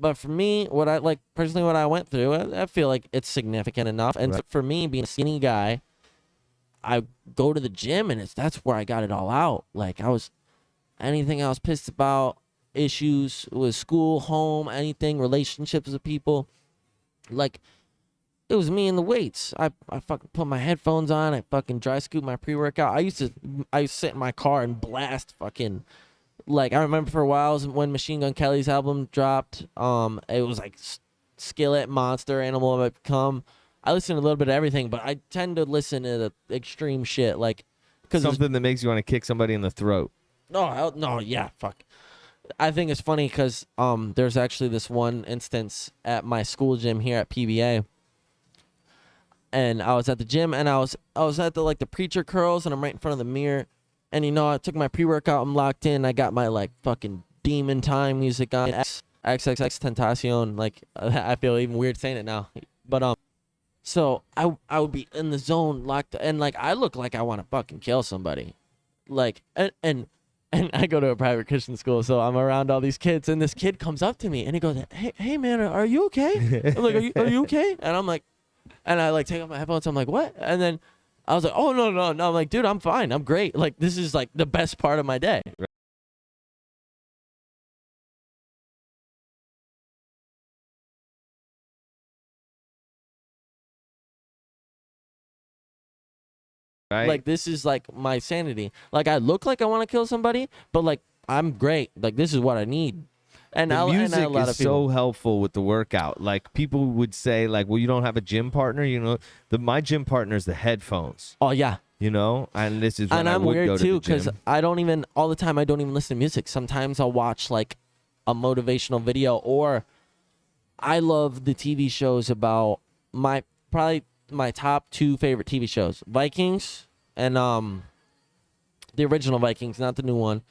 But for me, what I went through, I feel like it's significant enough. And for me, being a skinny guy, I go to the gym, and that's where I got it all out. Like, anything I was pissed about, issues with school, home, anything, relationships with people, like, it was me and the weights. I fucking put my headphones on. I fucking dry scoop my pre-workout. I used to sit in my car and blast fucking, like, I remember for a while when Machine Gun Kelly's album dropped. It was like Skillet, Monster, Animal I've Become. I listen to a little bit of everything, but I tend to listen to the extreme shit, like, cause something that makes you want to kick somebody in the throat. No, yeah, fuck. I think it's funny because there's actually this one instance at my school gym here at PBA. And I was at the gym, and I was at the preacher curls, and I'm right in front of the mirror, and I took my pre-workout, I'm locked in, I got my like fucking demon time music on, XXX Tentacion, like I feel even weird saying it now, but so I would be in the zone, locked, and like I look like I want to fucking kill somebody, like and I go to a private Christian school, so I'm around all these kids, and this kid comes up to me, and he goes, hey man, are you okay? I'm like, are you okay? And I'm like. And I like take off my headphones. I'm like, what? And then I was like, oh, no. I'm like, dude, I'm fine. I'm great. Like, this is like the best part of my day. Right? Like, this is like my sanity. Like, I look like I want to kill somebody, but like, I'm great. Like, this is what I need. And the music a lot is of people. so helpful with the workout. Like, people would say, like, well, you don't have a gym partner. My gym partner is the headphones. Oh yeah. And this is when and I I'm would weird go to too the gym. because I don't even listen to music. Sometimes I'll watch like a motivational video, or I love the TV shows about probably my top 2 favorite TV shows: Vikings and the original Vikings, not the new one,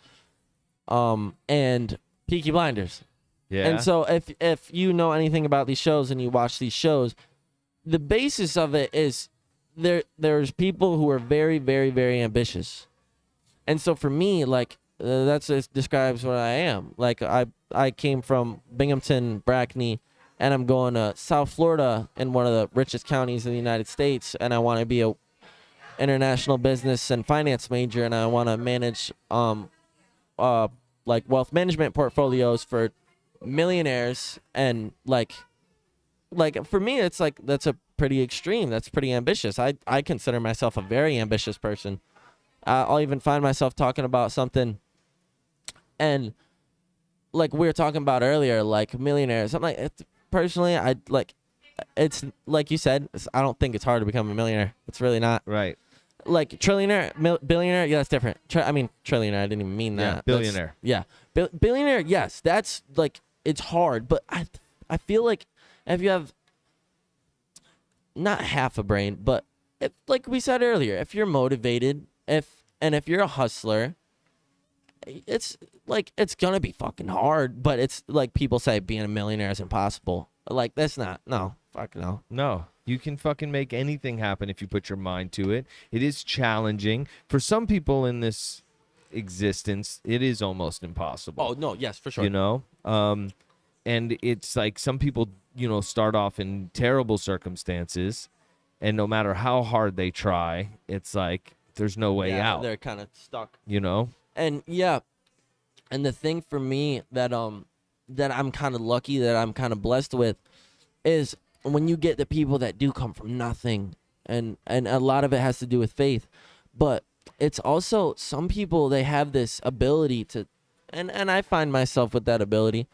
and Peaky Blinders. Yeah. And so if you know anything about these shows and you watch these shows, the basis of it is there's people who are very, very, very ambitious. And so for me, like, that describes what I am. Like, I came from Binghamton, Brackney, and I'm going to South Florida in one of the richest counties in the United States, and I want to be international business and finance major, and I want to manage like wealth management portfolios for millionaires, and like for me it's like that's a pretty extreme, that's pretty ambitious. I consider myself a very ambitious person. I'll even find myself talking about something, and like we were talking about earlier, like millionaires. I'm like, personally, I like, it's like you said, I don't think it's hard to become a millionaire. It's really not. Right. Like trillionaire, billionaire, yeah, that's different. I mean, trillionaire, I didn't even mean that. Yeah, billionaire. Billionaire, yes, that's like, it's hard, but I feel like if you have not half a brain, but if, like we said earlier, if you're motivated, if you're a hustler, it's like, it's gonna be fucking hard, but it's like people say being a millionaire is impossible. Like, that's not, no, fuck no. No, you can fucking make anything happen if you put your mind to it. It is challenging. For some people in this existence, it is almost impossible. Oh, no, yes, for sure. You know? And it's like some people, you know, start off in terrible circumstances, and no matter how hard they try, it's like there's no way out. They're kind of stuck. You know? And yeah, and the thing for me that that I'm kind of lucky, that I'm kind of blessed with, is when you get the people that do come from nothing, and a lot of it has to do with faith, but it's also some people, they have this ability to, and I find myself with that ability,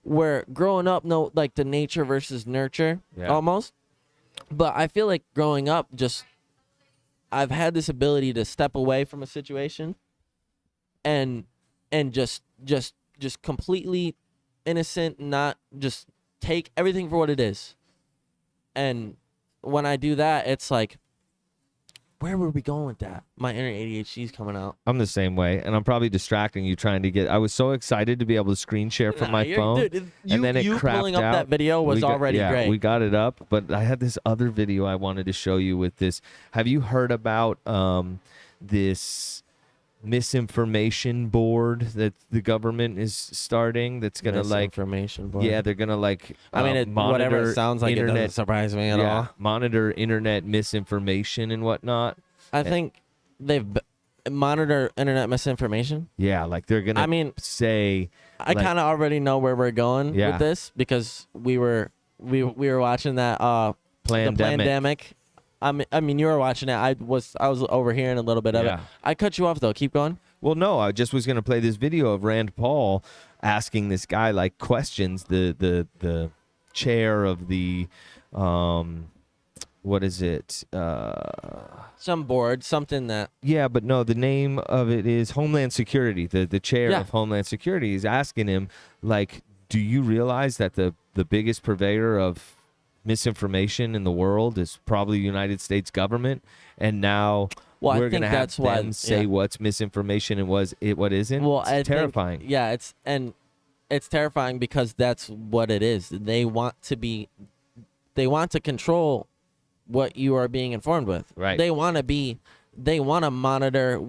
where growing up, no, like the nature versus nurture, almost. But I feel like growing up, just I've had this ability to step away from a situation and just completely innocent, not just take everything for what it is. And when I do that, it's like, where were we going with that? My inner ADHD is coming out. I'm the same way, and I'm probably distracting you trying to get. I was so excited to be able to screen share from my phone, dude, and then it crapped pulling up out. that video was already great. We got it up, but I had this other video I wanted to show you with this. Have you heard about this misinformation board that the government is starting? That's gonna misinformation board. Yeah, they're gonna like. I mean, whatever it sounds like, internet, it doesn't surprise me at all. Monitor internet misinformation and whatnot. I think they've monitor internet misinformation. Yeah, like they're gonna. I mean, say. I kind of already know where we're going with this, because we were watching that the Plandemic. I mean, you were watching it. I was overhearing a little bit of it. I cut you off though. Keep going. Well, no, I just was going to play this video of Rand Paul asking this guy like questions. The chair of the what is it? Some board, something that. Yeah, but no, the name of it is Homeland Security. The chair of Homeland Security is asking him, like, do you realize that the biggest purveyor of misinformation in the world is probably the United States government, and now we're going to have them say what's misinformation and what isn't? Well, it's terrifying. It's terrifying because that's what it is. They want to control what you are being informed with. Right. They want to monitor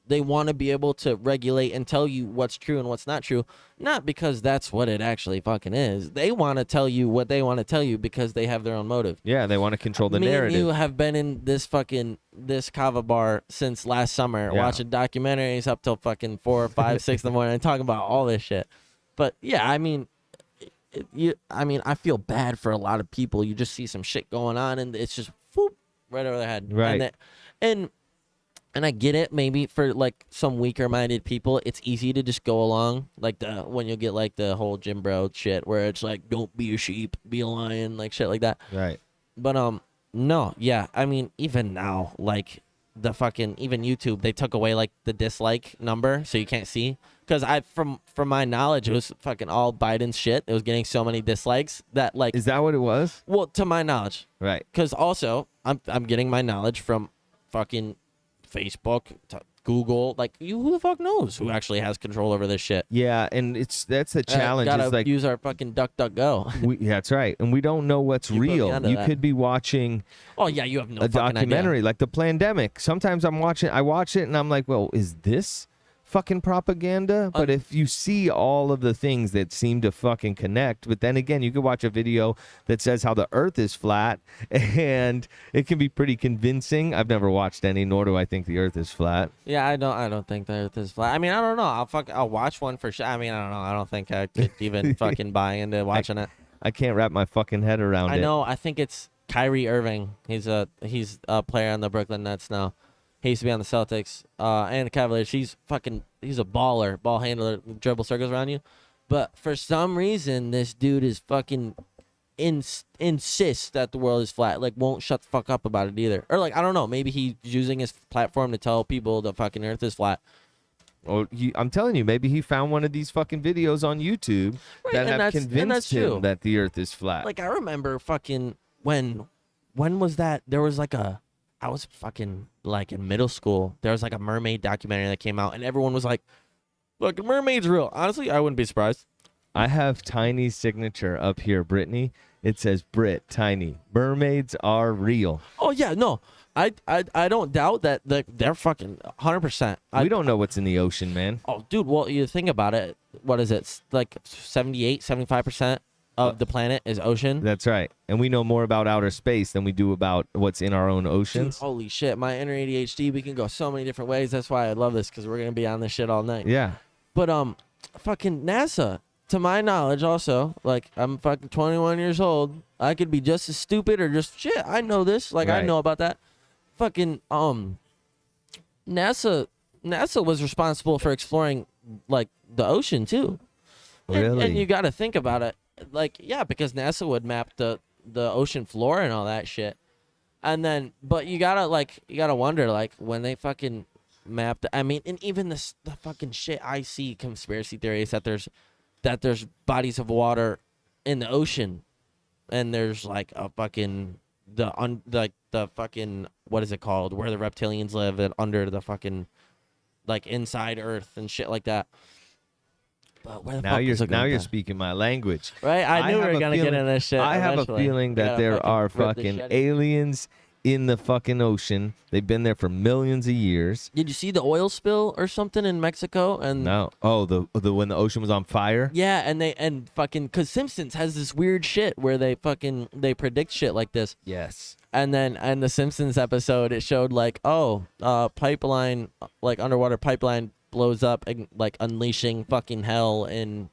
they want to be able to regulate and tell you what's true and what's not true, not because that's what it actually fucking is. They want to tell you what they want to tell you because they have their own motive. Yeah, they want to control the narrative. Me and you have been in this Kava bar since last summer, watching documentaries up till fucking 4, 5, 6 in the morning and talking about all this shit. But yeah, I mean, I feel bad for a lot of people. You just see some shit going on and it's just whoop, right over their head. Right. And I get it, maybe for like some weaker-minded people, it's easy to just go along, like when you get like the whole Jim Bro shit, where it's like, don't be a sheep, be a lion, like shit like that. Right. But no, yeah, I mean, even now, like even YouTube, they took away like the dislike number, so you can't see. Because from my knowledge, it was fucking all Biden's shit. It was getting so many dislikes that like. Is that what it was? Well, to my knowledge. Right. Because also, I'm getting my knowledge from fucking Facebook, Google, like who the fuck knows who actually has control over this shit? Yeah, and that's the challenge. Gotta is like use our fucking DuckDuckGo. That's right, and we don't know what's real. You could be watching. Oh yeah, you have no a fucking documentary idea. like the Plandemic. Sometimes I watch it and I'm like, well, is this fucking propaganda. But if you see all of the things that seem to fucking connect, but then again, you could watch a video that says how the earth is flat and it can be pretty convincing. I've never watched any, nor do I think the earth is flat. Yeah, I don't think the earth is flat. I mean, I don't know. I'll watch one for sure. I mean, I don't know. I don't think I could even fucking buy into watching it. I can't wrap my fucking head around it. I know. I think it's Kyrie Irving. He's a player on the Brooklyn Nets now. He used to be on the Celtics and the Cavaliers. He's a baller, ball handler, dribble circles around you. But for some reason, this dude is fucking insists that the world is flat. Like, won't shut the fuck up about it either. Or like, I don't know. Maybe he's using his platform to tell people the fucking earth is flat. Or I'm telling you, maybe he found one of these fucking videos on YouTube that have convinced him that the earth is flat. Like, I remember fucking when was that? There was like I was fucking like in middle school. There was like a mermaid documentary that came out, and everyone was like, "Look, mermaid's real." Honestly, I wouldn't be surprised. I have Tiny's signature up here, Brittany. It says Brit Tiny. Mermaids are real. Oh yeah, no, I don't doubt that they're fucking 100%. We don't know what's in the ocean, man. Oh, dude, well, you think about it. What is it? Like 78-75% of the planet is ocean. That's right. And we know more about outer space than we do about what's in our own oceans. Dude, holy shit, my inner ADHD, we can go so many different ways. That's why I love this, because we're going to be on this shit all night. Yeah. But fucking NASA, to my knowledge also, like, I'm fucking 21 years old. I could be just as stupid or just, shit, I know this. Like, right. I know about that. Fucking, NASA was responsible for exploring, like, the ocean, too. Really? And you got to think about it. Like, yeah, because NASA would map the ocean floor and all that shit. And then, but you gotta wonder, like, when they fucking mapped, I mean, and even the fucking shit I see conspiracy theories that there's bodies of water in the ocean, and there's like a fucking the fucking, what is it called, where the reptilians live, and under the fucking, like, inside Earth and shit like that. But where the now fuck you're speaking my language, right? I knew we were gonna get into this shit. I have a feeling that there are fucking aliens in the fucking ocean. They've been there for millions of years. Did you see the oil spill or something in Mexico? And no, the when the ocean was on fire. Yeah, and fucking, cause Simpsons has this weird shit where they predict shit like this. Yes. And then in the Simpsons episode, it showed like, pipeline, like underwater pipeline blows up and like unleashing fucking hell and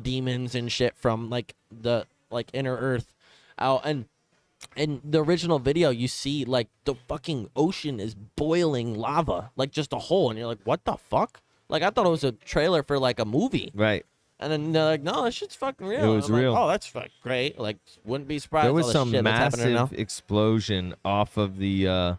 demons and shit from like the like inner Earth out. And in the original video, you see like the fucking ocean is boiling lava, like just a hole, and you're like, what the fuck? Like, I thought it was a trailer for like a movie. Right. And then they're like, no, that shit's fucking real. It was real. Like, oh, that's fucking great. Like, wouldn't be surprised. There was all the some shit that's happening now. massive explosion off of the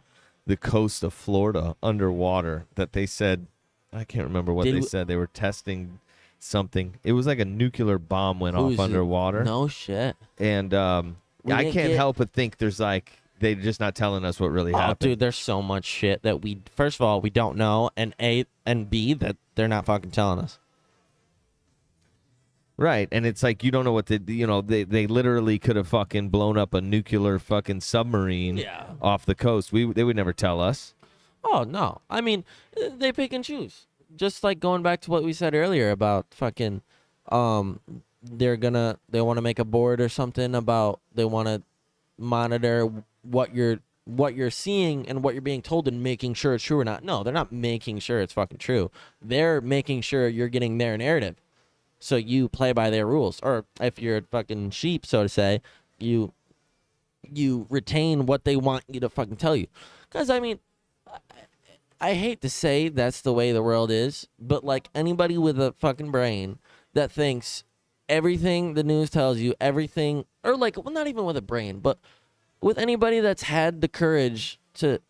coast of Florida underwater that they said, I can't remember what they said. They were testing something. It was like a nuclear bomb went off underwater. No shit. And I can't help but think there's like, they're just not telling us what really happened. Dude, there's so much shit that first of all, we don't know, and B, that they're not fucking telling us. Right, and it's like you don't know what they literally could have fucking blown up a nuclear fucking submarine off the coast. They would never tell us. Oh, no. I mean, they pick and choose. Just like going back to what we said earlier about fucking, they want to make a board or something about, they want to monitor what you're seeing and what you're being told and making sure it's true or not. No, they're not making sure it's fucking true. They're making sure you're getting their narrative. So you play by their rules. Or if you're a fucking sheep, so to say, you retain what they want you to fucking tell you. Because, I mean, I hate to say that's the way the world is, but like anybody with a fucking brain that thinks everything the news tells you, everything, or like, well, not even with a brain, but with anybody that's had the courage to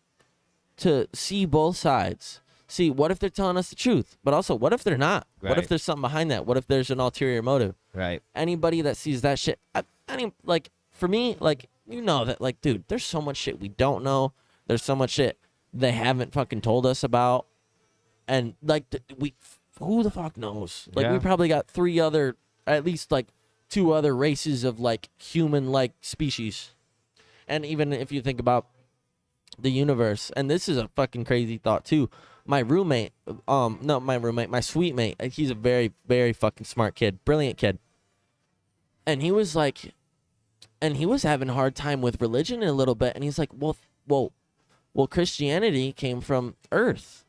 see both sides. See, what if they're telling us the truth? But also, what if they're not? Right. What if there's something behind that? What if there's an ulterior motive? Right. Anybody that sees that shit, like, for me, like, you know that, like, dude, there's so much shit we don't know. There's so much shit they haven't fucking told us about. And, like, who the fuck knows? Like, we probably got at least, like, 2 other races of, like, human-like species. And even if you think about the universe, and this is a fucking crazy thought too. My roommate, not my roommate, my suite mate, he's a very, very fucking smart kid, brilliant kid. And he was like, and he was having a hard time with religion a little bit. And he's like, well, Christianity came from Earth.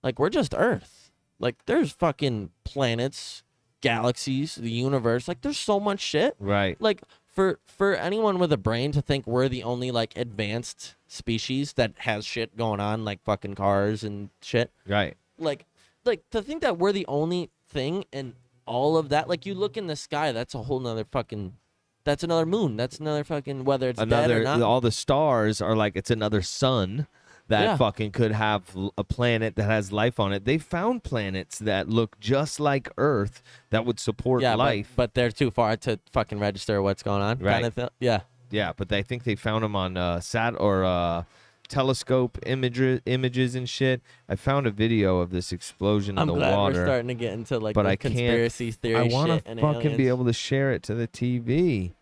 Like, we're just Earth. Like, there's fucking planets, galaxies, the universe. Like, there's so much shit. Right. Like, for anyone with a brain to think we're the only, like, advanced species that has shit going on, like fucking cars and shit. Right. Like to think that we're the only thing and all of that. Like, you look in the sky, that's a whole nother fucking, that's another moon. That's another fucking, whether it's dead or not. All the stars are like, it's another sun that fucking could have a planet that has life on it. They found planets that look just like Earth that would support life. But they're too far to fucking register what's going on. Right. Kind of yeah. Yeah, but I think they found them on telescope images and shit. I found a video of this explosion in the I'm glad water. we're starting to get into like but the I conspiracy can't, theory I want shit to and fucking aliens. be able to share it to the TV.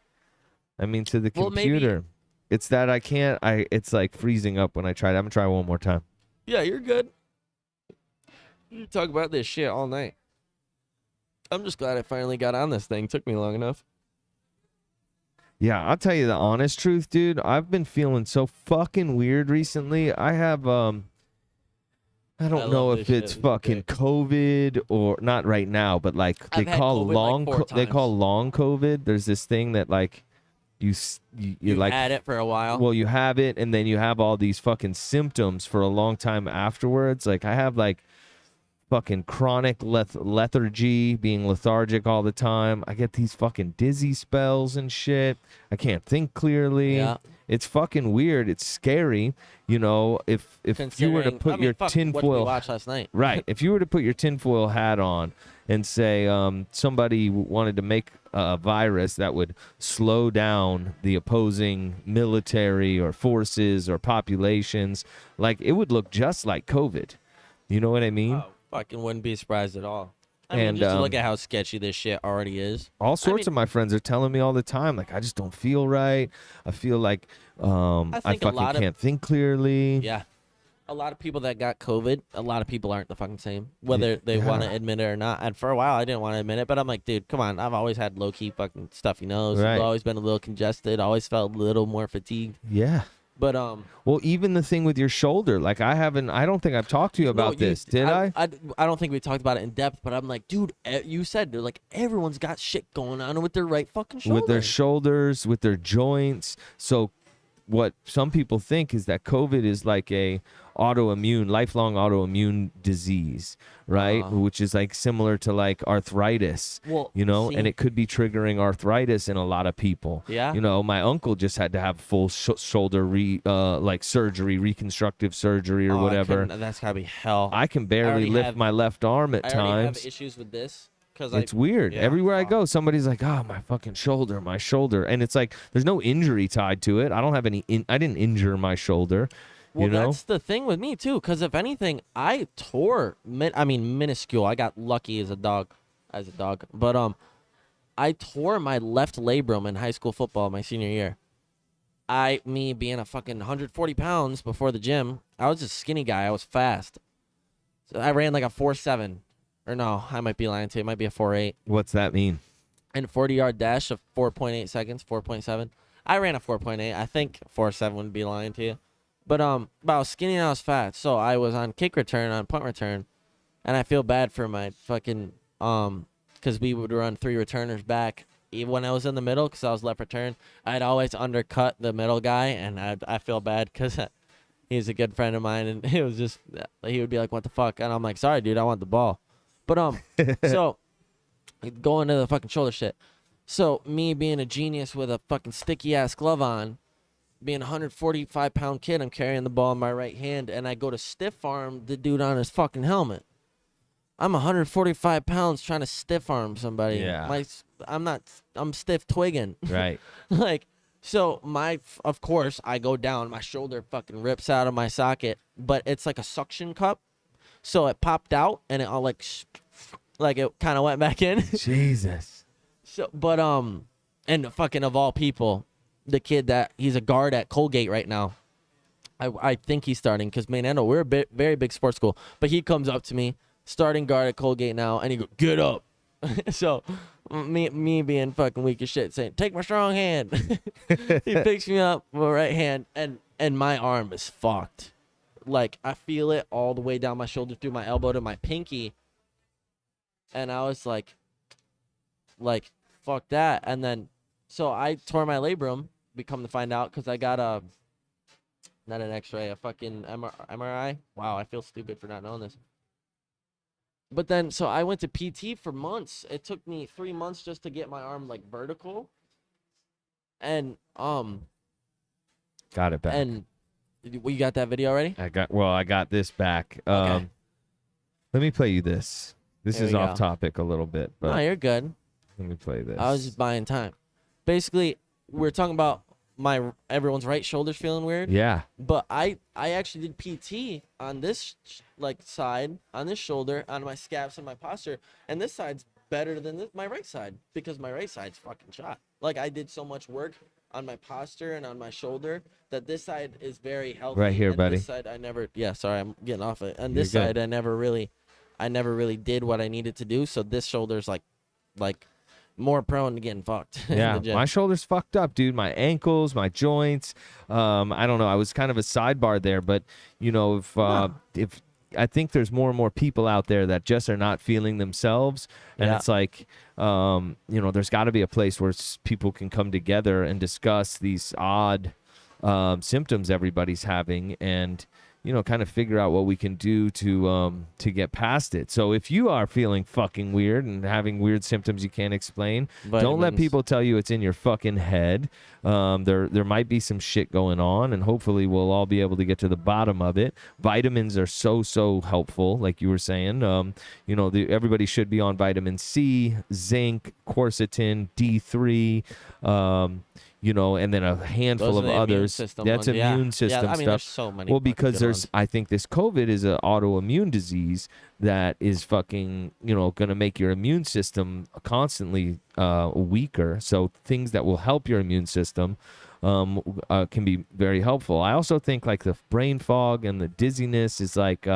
I mean, to the computer. Maybe. It's that I can't. It's like freezing up when I try it. I'm gonna try one more time. Yeah, you're good. You talk about this shit all night. I'm just glad I finally got on this thing. Took me long enough. Yeah, I'll tell you the honest truth, dude. I've been feeling so fucking weird recently. I have I don't know if it's fucking COVID or not right now, but like they call long COVID. There's this thing that like you like had it for a while. Well, you have it and then you have all these fucking symptoms for a long time afterwards. Like I have like fucking chronic lethargy, being lethargic all the time. I get these fucking dizzy spells and shit. I can't think clearly. Yeah. It's fucking weird. It's scary. You know, if you were to put your tinfoil, what did we watch last night? Right. If you were to put your tinfoil hat on and say somebody wanted to make a virus that would slow down the opposing military or forces or populations, like it would look just like COVID. You know what I mean? Oh, fucking wouldn't be surprised at all. I mean, just look at how sketchy this shit already is. All sorts of my friends are telling me all the time, like, I just don't feel right. I feel like I fucking can't think clearly. Yeah. A lot of people that got COVID, a lot of people aren't the fucking same, whether they want to admit it or not. And for a while, I didn't want to admit it, but I'm like, dude, come on. I've always had low-key fucking stuffy nose. Right. I've always been a little congested. Always felt a little more fatigued. Yeah. But well, even the thing with your shoulder, like I don't think I've talked to you about this, did I? I don't think we talked about it in depth, but I'm like, dude, you said like everyone's got shit going on with their right fucking shoulder. With their shoulders, with their joints. So what some people think is that COVID is like a lifelong autoimmune disease, right? Which is like similar to like arthritis, and it could be triggering arthritis in a lot of people. Yeah. You know, my uncle just had to have full shoulder surgery, reconstructive surgery or whatever. That's gotta be hell. I can barely lift my left arm at I times. have issues with this. It's weird. Everywhere I go, somebody's like, "Oh, my fucking shoulder, my shoulder," and it's like there's no injury tied to it. I don't have any. I didn't injure my shoulder. Well, you know? That's the thing with me too. Because if anything, I tore. Minuscule. I got lucky as a dog, but I tore my left labrum in high school football my senior year. Me being a fucking 140 pounds before the gym, I was a skinny guy. I was fast. So I ran like a 4.7. Or no, I might be lying to you. It might be a 4.8. What's that mean? And 40-yard dash of 4.8 seconds, 4.7. I ran a 4.8. I think 4.7 wouldn't be lying to you. But I was skinny and I was fat. So I was on kick return, on punt return. And I feel bad for my fucking, because we would run 3 returners back. Even when I was in the middle, because I was left return, I'd always undercut the middle guy. And I feel bad because he's a good friend of mine. And it was just, he would be like, what the fuck? And I'm like, sorry, dude, I want the ball. But so going to the fucking shoulder shit. So me being a genius with a fucking sticky ass glove on, being a 145-pound kid, I'm carrying the ball in my right hand, and I go to stiff arm the dude on his fucking helmet. I'm 145 pounds trying to stiff arm somebody. Yeah. I'm stiff twigging. Right. Like, so of course I go down, my shoulder fucking rips out of my socket, but it's like a suction cup. So it popped out and it all like it kind of went back in. Jesus. So, but and fucking of all people, the kid that he's a guard at Colgate right now. I think he's starting because Maynando, we're a very big sports school. But he comes up to me, starting guard at Colgate now, and he goes, "Get up." So me being fucking weak as shit, saying, "Take my strong hand." He picks me up with my right hand, and my arm is fucked. Like I feel it all the way down my shoulder through my elbow to my pinky, and I was like, fuck that. And then, so I tore my labrum. We come to find out because I got not an X-ray, a fucking MRI. Wow, I feel stupid for not knowing this. But then, so I went to PT for months. It took me 3 months just to get my arm like vertical. And Got it back. And you got that video already? I got this back. Okay. Let me play you this. This Here is we off go. topic a little bit, but No, you're good. let me play this. I was just buying time. Basically, we're talking about everyone's right shoulder's feeling weird. Yeah. But I actually did PT on this side, on this shoulder, on my scaps and my posture, and this side's better than my right side because my right side's fucking shot. Like I did so much work on my posture and on my shoulder that this side is very healthy. Right here, and buddy. This side I never. Yeah, sorry, I'm getting off it. On You're this good. side I never really did what I needed to do. So this shoulder's like more prone to getting fucked. in Yeah, the gym. my shoulder's fucked up, dude. My ankles, my joints. I don't know. I was kind of a sidebar there, but you know, if I think there's more and more people out there that just are not feeling themselves, and Yeah. it's like, you know, there's got to be a place where people can come together and discuss these odd symptoms everybody's having, and you know, kind of figure out what we can do to get past it. So if you are feeling fucking weird and having weird symptoms you can't explain, don't let Vitamins. people tell you it's in your fucking head. There might be some shit going on, and hopefully we'll all be able to get to the bottom of it. Vitamins are so helpful, like you were saying. You know, everybody should be on vitamin C, zinc, quercetin, D3. You know, and then a handful Those are of the immune others. system That's ones, yeah. immune system Yeah, I mean, stuff. there's so many. Well, fucking because good ones. I think this COVID is an autoimmune disease that is fucking, you know, going to make your immune system constantly weaker. So things that will help your immune system can be very helpful. I also think like the brain fog and the dizziness is like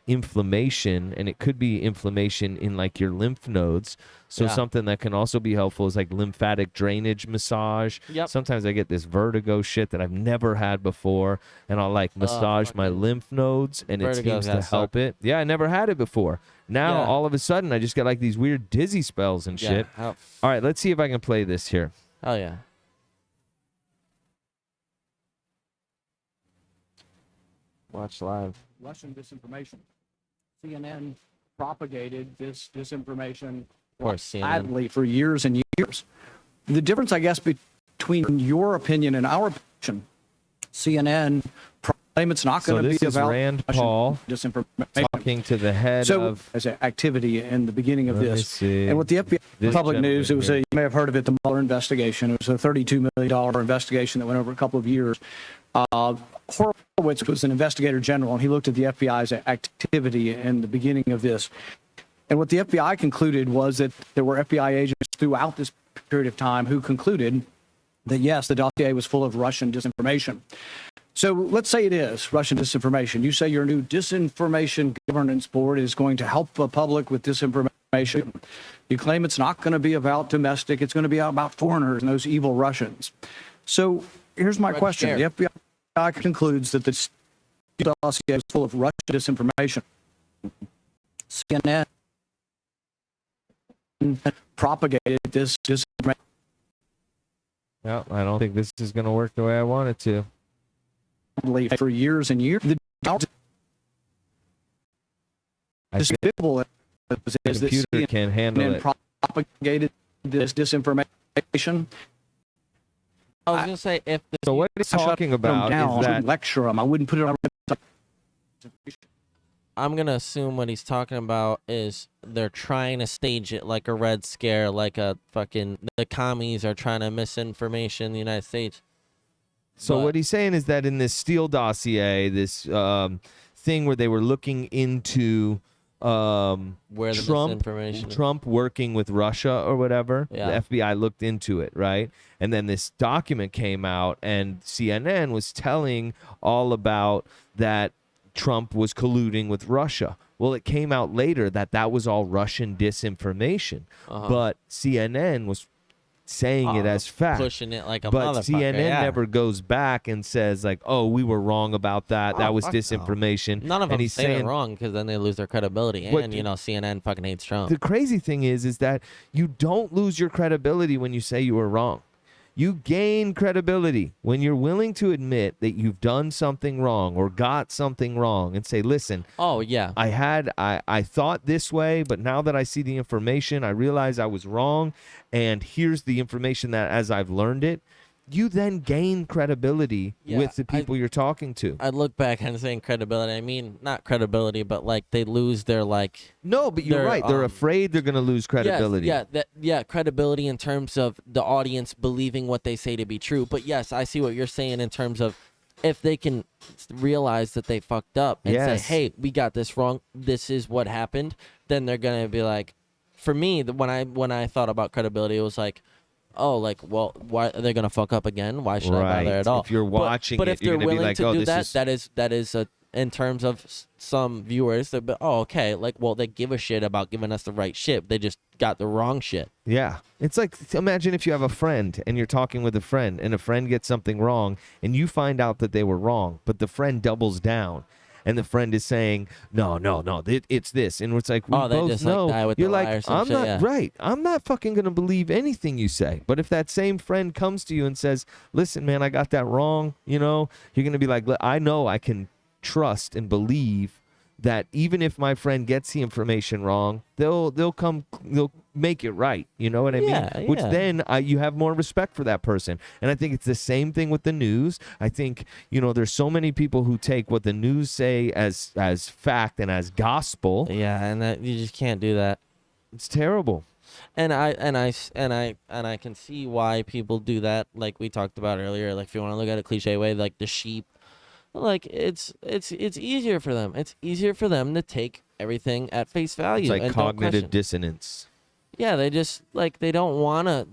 inflammation, and it could be inflammation in like your lymph nodes. So Yeah. something that can also be helpful is like lymphatic drainage massage. Yep. Sometimes I get this vertigo shit that I've never had before, and I'll like massage my fucking lymph nodes, and it vertigo, seems to that help it. Yeah, I never had it before. Now Yeah. all of a sudden I just get like these weird dizzy spells and shit. Yeah. All right, let's see if I can play this here. Oh yeah. Watch live. Russian disinformation. CNN propagated this disinformation Of course, CNN. badly for years and years. The difference, I guess, between your opinion and our opinion, CNN claim it's not So going to this be is about Rand Russian Paul disinformation. talking to the head So, of. as an activity in the beginning of Let me this, see. and with the FBI This public news, it was gentleman you may have heard of it, the Mueller investigation. It was a $32 million investigation that went over a couple of years. Horowitz was an investigator general, and he looked at the FBI's activity in the beginning of this. And what the FBI concluded was that there were FBI agents throughout this period of time who concluded that, yes, the dossier was full of Russian disinformation. So let's say it is Russian disinformation. You say your new disinformation governance board is going to help the public with disinformation. You claim it's not going to be about domestic. It's going to be about foreigners and those evil Russians. So here's my question. chair. The FBI concludes that the dossier is full of Russian disinformation. CNN propagated this disinformation. Well, I don't think this is going to work the way I want it to. For years and years. The I think despicable the is that computer can handle it. CNN propagated this disinformation. I was gonna say if the So what he's I shut talking them about down. is I that wouldn't lecture them. I wouldn't put it on our website. I'm gonna assume what he's talking about is they're trying to stage it like a Red Scare, like a fucking the commies are trying to misinformation in the United States. So But- what he's saying is that in this Steele dossier, this thing where they were looking into Where the misinformation is. Trump working with Russia or whatever. Yeah. The FBI looked into it, right? And then this document came out, and CNN was telling all about that Trump was colluding with Russia. Well, it came out later that that was all Russian disinformation, but CNN was saying it as fact, pushing it like a but motherfucker. CNN never goes back and says like, "Oh, we were wrong about that. That was fuck no. disinformation." None of and them he's say saying, it wrong because then they lose their credibility. What And, the- CNN fucking hates Trump. The crazy thing is that you don't lose your credibility when you say you were wrong. You gain credibility when you're willing to admit that you've done something wrong or got something wrong and say, listen, Oh, yeah. I thought this way, but now that I see the information, I realize I was wrong. And here's the information that as I've learned it, you then gain credibility Yeah, with the people you're talking to. I look back and saying credibility. I mean, not credibility, but like they lose their like. No, but you're They're, right. They're afraid they're going to lose credibility. Yes, credibility in terms of the audience believing what they say to be true. But yes, I see what you're saying in terms of if they can realize that they fucked up and Yes. say, "Hey, we got this wrong. This is what happened." Then they're gonna be like, for me, when I thought about credibility, it was like, oh, like, well, why are they gonna fuck up again? Why should I bother at all? If you're watching but it, if you're they're going to be willing like, to oh, do this that, is... that is a in terms of some viewers, they'll be, oh, okay, like, well, they give a shit about giving us the right shit. They just got the wrong shit. Yeah. It's like, imagine if you have a friend and you're talking with a friend and a friend gets something wrong and you find out that they were wrong, but the friend doubles down. And the friend is saying, no, it's this. And it's like, we they both just, know. like, die with You're the like, lie or some I'm shit, not, yeah. right. I'm not fucking going to believe anything you say. But if that same friend comes to you and says, listen, man, I got that wrong, you're going to be like, I know I can trust and believe that even if my friend gets the information wrong, they'll make it right. You know what I Yeah, mean? Which yeah. then you have more respect for that person. And I think it's the same thing with the news. I think, there's so many people who take what the news say as fact and as gospel. Yeah, and that you just can't do that. It's terrible. And I can see why people do that. Like we talked about earlier. Like if you want to look at a cliche way, like the sheep. Like it's easier for them. It's easier for them to take everything at face value. It's like and don't cognitive question. dissonance. Yeah, they just like they don't wanna,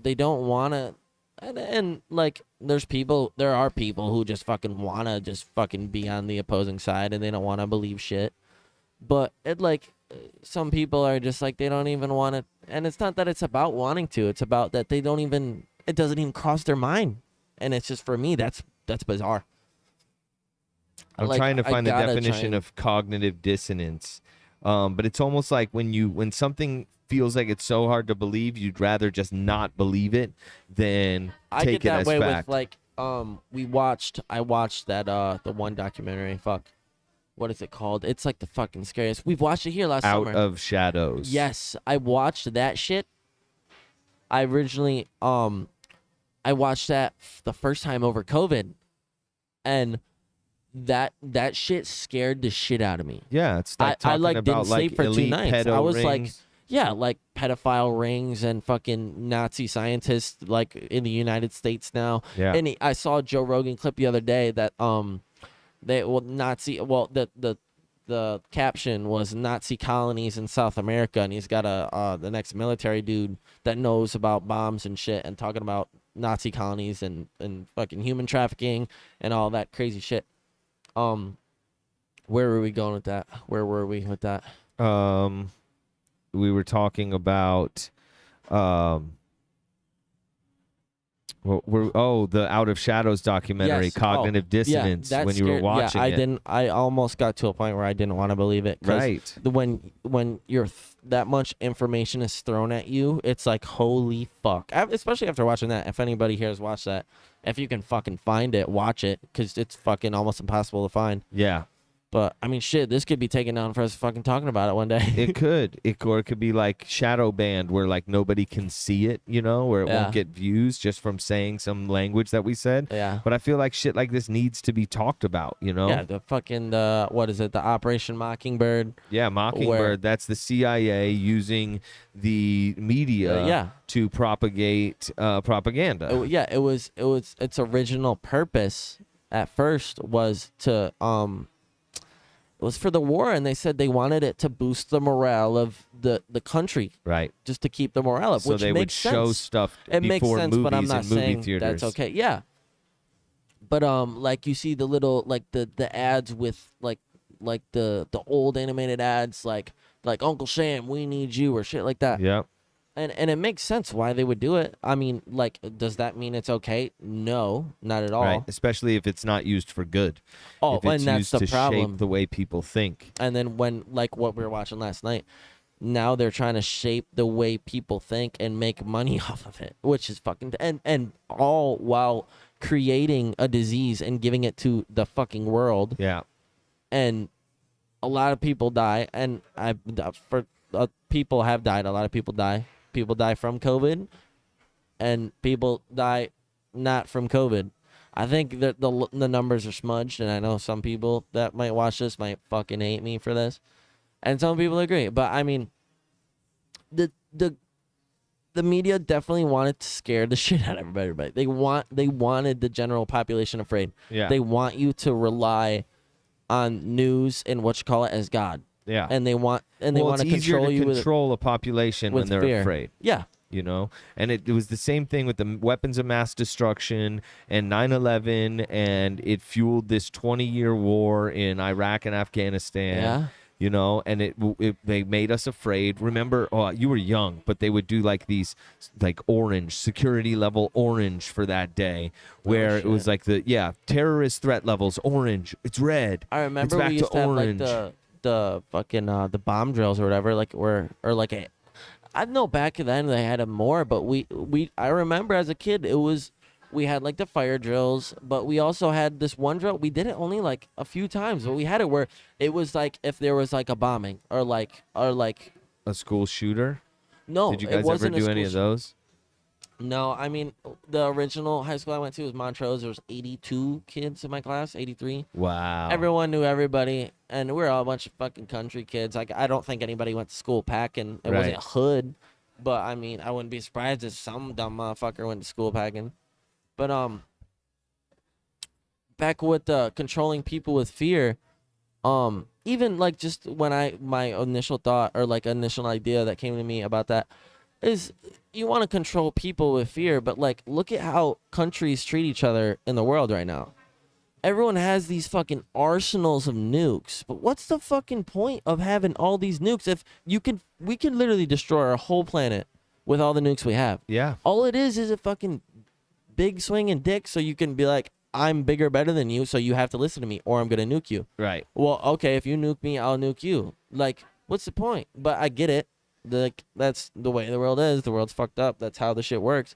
and like there are people who just fucking wanna just fucking be on the opposing side and they don't wanna believe shit. But it like some people are just like they don't even want to, and it's not that it's about wanting to. It's about that they don't even. It doesn't even cross their mind, and it's just for me that's bizarre. I'm Like, trying to I find the gotta definition try of cognitive dissonance. But it's almost like when something feels like it's so hard to believe, you'd rather just not believe it than I take get it that as way fact. with like I watched that the one documentary. Fuck, what is it called? It's like the fucking scariest. We've watched it here last Out summer. of Shadows. Yes, I watched that shit. I originally I watched that the first time over COVID, and that shit scared the shit out of me. Yeah, it's like I talking like about didn't sleep for 2 elite nights. pedo I was like, rings. yeah, like pedophile rings and fucking Nazi scientists like in the United States now. Yeah. And I saw a Joe Rogan clip the other day that the caption was Nazi colonies in South America, and he's got the next military dude that knows about bombs and shit and talking about Nazi colonies and fucking human trafficking and all that crazy shit. Where were we going with that? Where were we with that? We were talking about the Out of Shadows documentary, Yes. Cognitive Dissonance, that when you were scared- watching it. I almost got to a point where I didn't want to believe it. 'Cause Right. When you're that much information is thrown at you, it's like holy fuck. Especially after watching that. If anybody here has watched that, if you can fucking find it, watch it, because it's fucking almost impossible to find. Yeah. But I mean, shit, this could be taken down for us fucking talking about it one day. It could. Or it could be like shadow banned where like nobody can see it, where it Yeah. won't get views just from saying some language that we said. Yeah. But I feel like shit like this needs to be talked about, Yeah, the fucking what is it? The Operation Mockingbird. Yeah, Mockingbird. Where- That's the CIA using the media yeah. to propagate propaganda. Its original purpose at first was to was for the war, and they said they wanted it to boost the morale of the country, Right. just to keep the morale up. So which they would makes show sense. stuff It makes before sense, movies but I'm not in movie saying theaters. that's okay. Yeah. But like you see the little like the ads with like the old animated ads like Uncle Sam, we need you or shit like that. Yeah. And it makes sense why they would do it. I mean, like, does that mean it's okay? No, not at all. Right. Especially if it's not used for good. Oh, if it's and that's used the to problem. shape the way people think. And then when, like what we were watching last night, now they're trying to shape the way people think and make money off of it, which is fucking and all while creating a disease and giving it to the fucking world. Yeah. And a lot of people die, and people have died. A lot of people die. People die from COVID, and people die not from COVID. I think that the numbers are smudged, and I know some people that might watch this might fucking hate me for this, and some people agree. But I mean, the media definitely wanted to scare the shit out of everybody. They wanted the general population afraid. Yeah. They want you to rely on news and what you call it as God. Yeah. And they want to it's easier control to you control a population when with they're fear. afraid. Yeah. You know, and it was the same thing with the weapons of mass destruction and 9/11, and it fueled this 20-year war in Iraq and Afghanistan. Yeah. You know, and they made us afraid. Remember, you were young, but they would do like these, like orange security level orange for that day, where it was like terrorist threat levels orange. It's red. I remember it's back we used to have orange. like the fucking the bomb drills or whatever, like I know back then they had them more, but I remember as a kid we had like the fire drills, but we also had this one drill. We did it only like a few times, but we had it where it was like if there was like a bombing or like a school shooter. no, Did you it guys ever wasn't a do any school of those? No, I mean the original high school I went to was Montrose. There was 82 kids in my class, 83. Wow. Everyone knew everybody, and we were all a bunch of fucking country kids. Like I don't think anybody went to school packing. It wasn't Right. hood, but I mean I wouldn't be surprised if some dumb motherfucker went to school packing. But back with controlling people with fear, even like just when my initial thought or like initial idea that came to me about that is you want to control people with fear, but like look at how countries treat each other in the world right now. Everyone has these fucking arsenals of nukes, but what's the fucking point of having all these nukes if we could literally destroy our whole planet with all the nukes we have. Yeah. All it is a fucking big swinging dick so you can be like, I'm bigger, better than you, so you have to listen to me or I'm going to nuke you. Right. Well, okay, if you nuke me, I'll nuke you. Like, what's the point? But I get it. Like, that's the way the world is. The world's fucked up. That's how the shit works.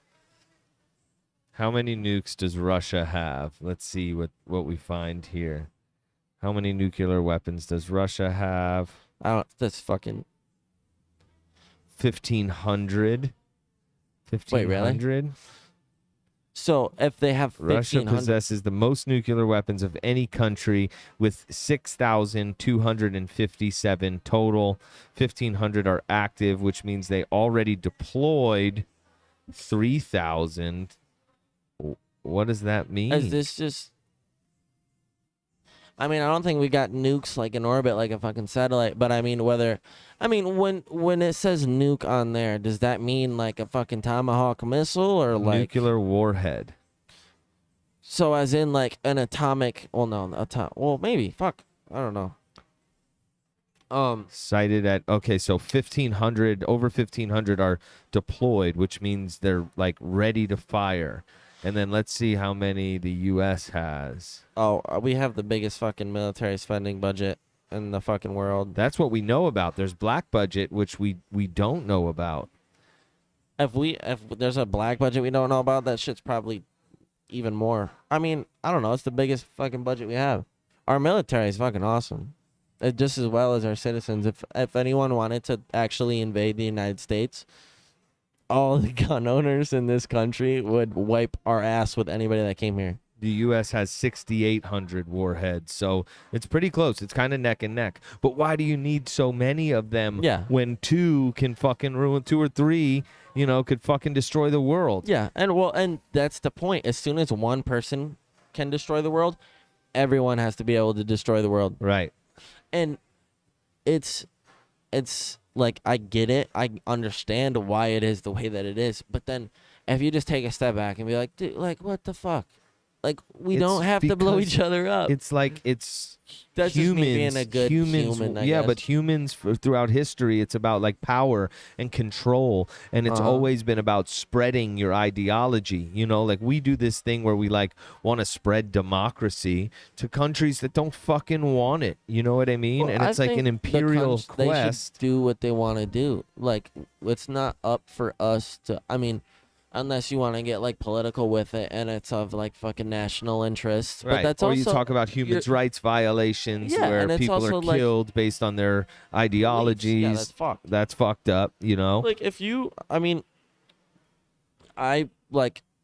How many nukes does Russia have? Let's see what we find here. How many nuclear weapons does Russia have? That's fucking... 1,500. Wait, really? 1,500? So if they have 1,500... Russia possesses the most nuclear weapons of any country with 6,257 total. 1,500 are active, which means they already deployed 3,000. What does that mean? Is this just... I mean, I don't think we got nukes like in orbit like a fucking satellite, but I mean when it says nuke on there, does that mean like a fucking Tomahawk missile or like nuclear warhead? So as in like an atomic, well maybe, fuck, I don't know. Cited at, okay, so 1,500, over 1,500 are deployed, which means they're like ready to fire. And then let's see how many the U.S. has. Oh, we have the biggest fucking military spending budget in the fucking world. That's what we know about. There's black budget, which we don't know about. If there's a black budget we don't know about, that shit's probably even more. I mean, I don't know. It's the biggest fucking budget we have. Our military is fucking awesome. Just as well as our citizens. If anyone wanted to actually invade the United States, all the gun owners in this country would wipe our ass with anybody that came here. The U.S. has 6,800 warheads, so it's pretty close. It's kind of neck and neck. But why do you need so many of them when two can fucking ruin, 2 or 3, could fucking destroy the world? Yeah, and that's the point. As soon as one person can destroy the world, everyone has to be able to destroy the world. Right. And it's like, I get it. I understand why it is the way that it is. But then if you just take a step back and be like, dude, like, what the fuck? Like, we don't have to blow each other up. It's like it's That's humans, just me being a good human, I guess. But humans throughout history, it's about like power and control, and it's always been about spreading your ideology. You know, like we do this thing where we like want to spread democracy to countries that don't fucking want it. You know what I mean? Well, and it's like an imperial quest. They should do what they want to do. Like, it's not up for us to. I mean, unless you want to get like political with it and it's of like fucking national interest. Right. But that's or also, you talk about human rights violations where people are killed based on their ideologies. Yeah, that's fucked. That's fucked up, you know? Like, if you, I mean, I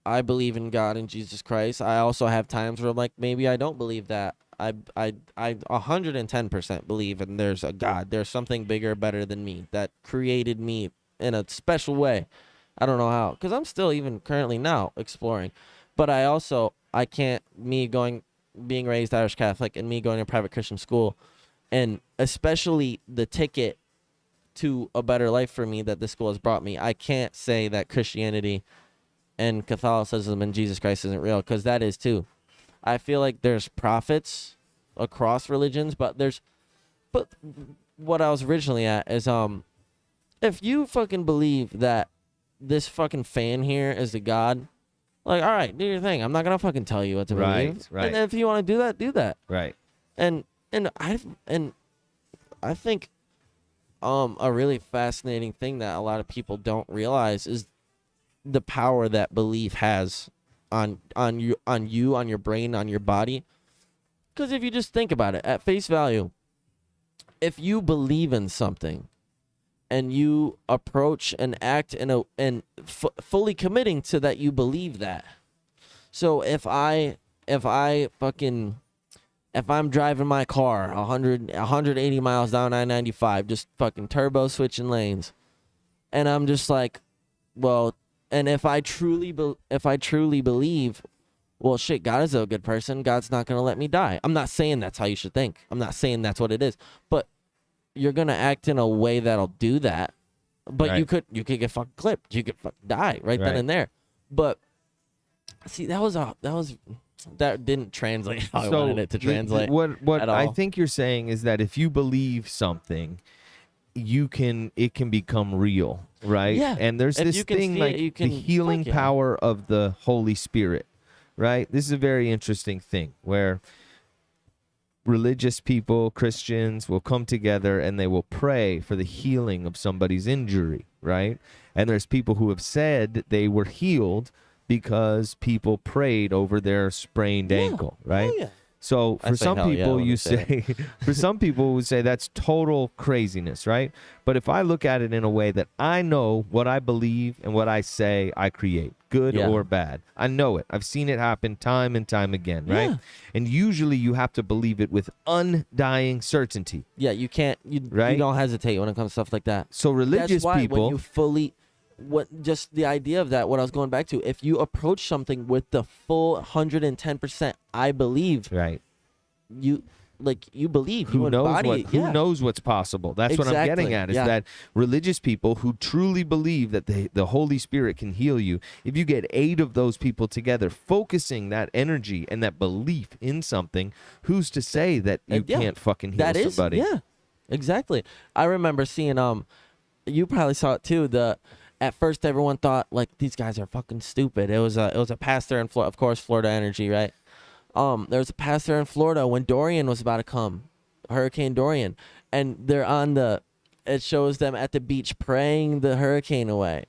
believe in God and Jesus Christ. I also have times where I'm like, maybe I don't believe that. I 110% believe in there's a God. There's something bigger, better than me that created me in a special way. I don't know how, because I'm still even currently now exploring. But I can't, being raised Irish Catholic and me going to private Christian school, and especially the ticket to a better life for me that this school has brought me, I can't say that Christianity and Catholicism and Jesus Christ isn't real, because that is too. I feel like there's prophets across religions, but what I was originally at is, if you fucking believe that this fucking fan here is the God, like, all right, do your thing. I'm not gonna fucking tell you what to believe. Right. And then if you want to do that, do that. Right. And I think a really fascinating thing that a lot of people don't realize is the power that belief has on your brain, on your body. Because if you just think about it at face value, if you believe in something and you approach and act fully committing to that, you believe that. So if I'm driving my car 180 miles down I-95, just fucking turbo switching lanes, and I'm just like, well, and if I truly believe, well, shit, God is a good person, God's not gonna let me die. I'm not saying that's how you should think. I'm not saying that's what it is, but you're gonna act in a way that'll do that. But right. you could get fucking clipped. You could fucking die right then and there. But see, that didn't translate how I wanted it to translate. What I think you're saying is that if you believe something, it can become real, right? Yeah. And there's this thing like the healing power of the Holy Spirit, right? This is a very interesting thing where religious people, Christians, will come together and they will pray for the healing of somebody's injury, right? And there's people who have said they were healed because people prayed over their sprained ankle, right? Yeah. So for some people, for some people would say that's total craziness, right? But if I look at it in a way that I know what I believe and what I say, I create, good or bad. I know it. I've seen it happen time and time again, right? Yeah. And usually you have to believe it with undying certainty. Yeah, you can't, you don't hesitate when it comes to stuff like that. So religious people, when you just the idea of that, what I was going back to, if you approach something with the full 110%, I believe, right? You believe, who knows what's possible. That's what I'm getting at, is that religious people who truly believe that the Holy Spirit can heal you, if you get 8 of those people together focusing that energy and that belief in something, who's to say that you can't fucking heal somebody? Yeah, exactly. I remember seeing, you probably saw it too, at first everyone thought like these guys are fucking stupid. It was a pastor in Florida, of course, Florida Energy, right? There was a pastor in Florida when Dorian was about to come, Hurricane Dorian, and it shows them at the beach praying the hurricane away,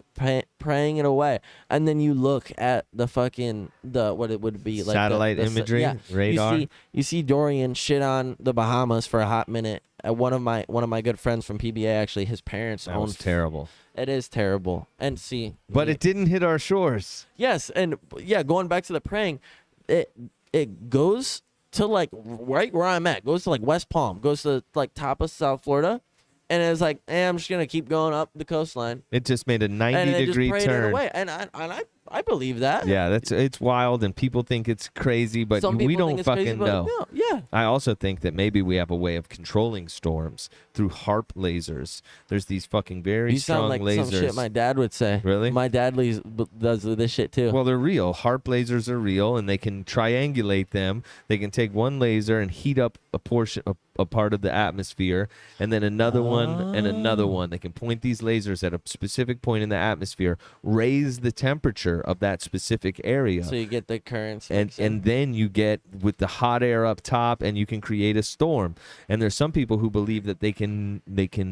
praying it away, and then you look at what it would be like satellite imagery, radar. You see Dorian shit on the Bahamas for a hot minute. One of my good friends from PBA, actually, his parents owned. That was terrible. It is terrible. And but it didn't hit our shores. Yes, and going back to the praying, it goes to like right where I'm at, goes to like West Palm, goes to like top of South Florida, and it's like, I'm just gonna keep going up the coastline. It just made a 90-degree turn. It away. And I believe that. Yeah, it's wild, and people think it's crazy, but Some we people don't think it's crazy, fucking but know. no, yeah. I also think that maybe we have a way of controlling storms through HARP lasers. There's these fucking very You strong sound like lasers. some shit my dad would say. Really? My dad does this shit too. Well, they're real. HARP lasers are real, and they can triangulate them. They can take one laser and heat up a portion, a part of the atmosphere, and then another one and another one. They can point these lasers at a specific point in the atmosphere, raise the temperature of that specific area. So you get the currents. And then you get with the hot air up top, and you can create a storm. And there's some people who believe that they can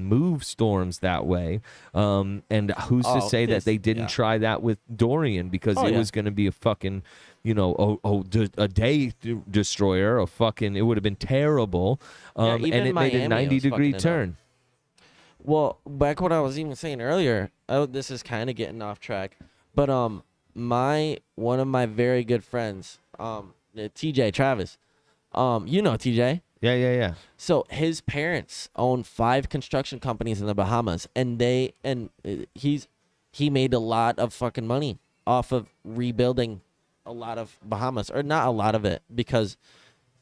move storms that way. And who's to say that they didn't try that with Dorian, because it was going to be a fucking, a day destroyer. It would have been terrible. And it made a 90-degree turn. Well, back what I was even saying earlier. This is kind of getting off track, but one of my very good friends, TJ Travis, TJ. Yeah. So his parents own 5 construction companies in the Bahamas, and he made a lot of fucking money off of rebuilding a lot of Bahamas, or not a lot of it, because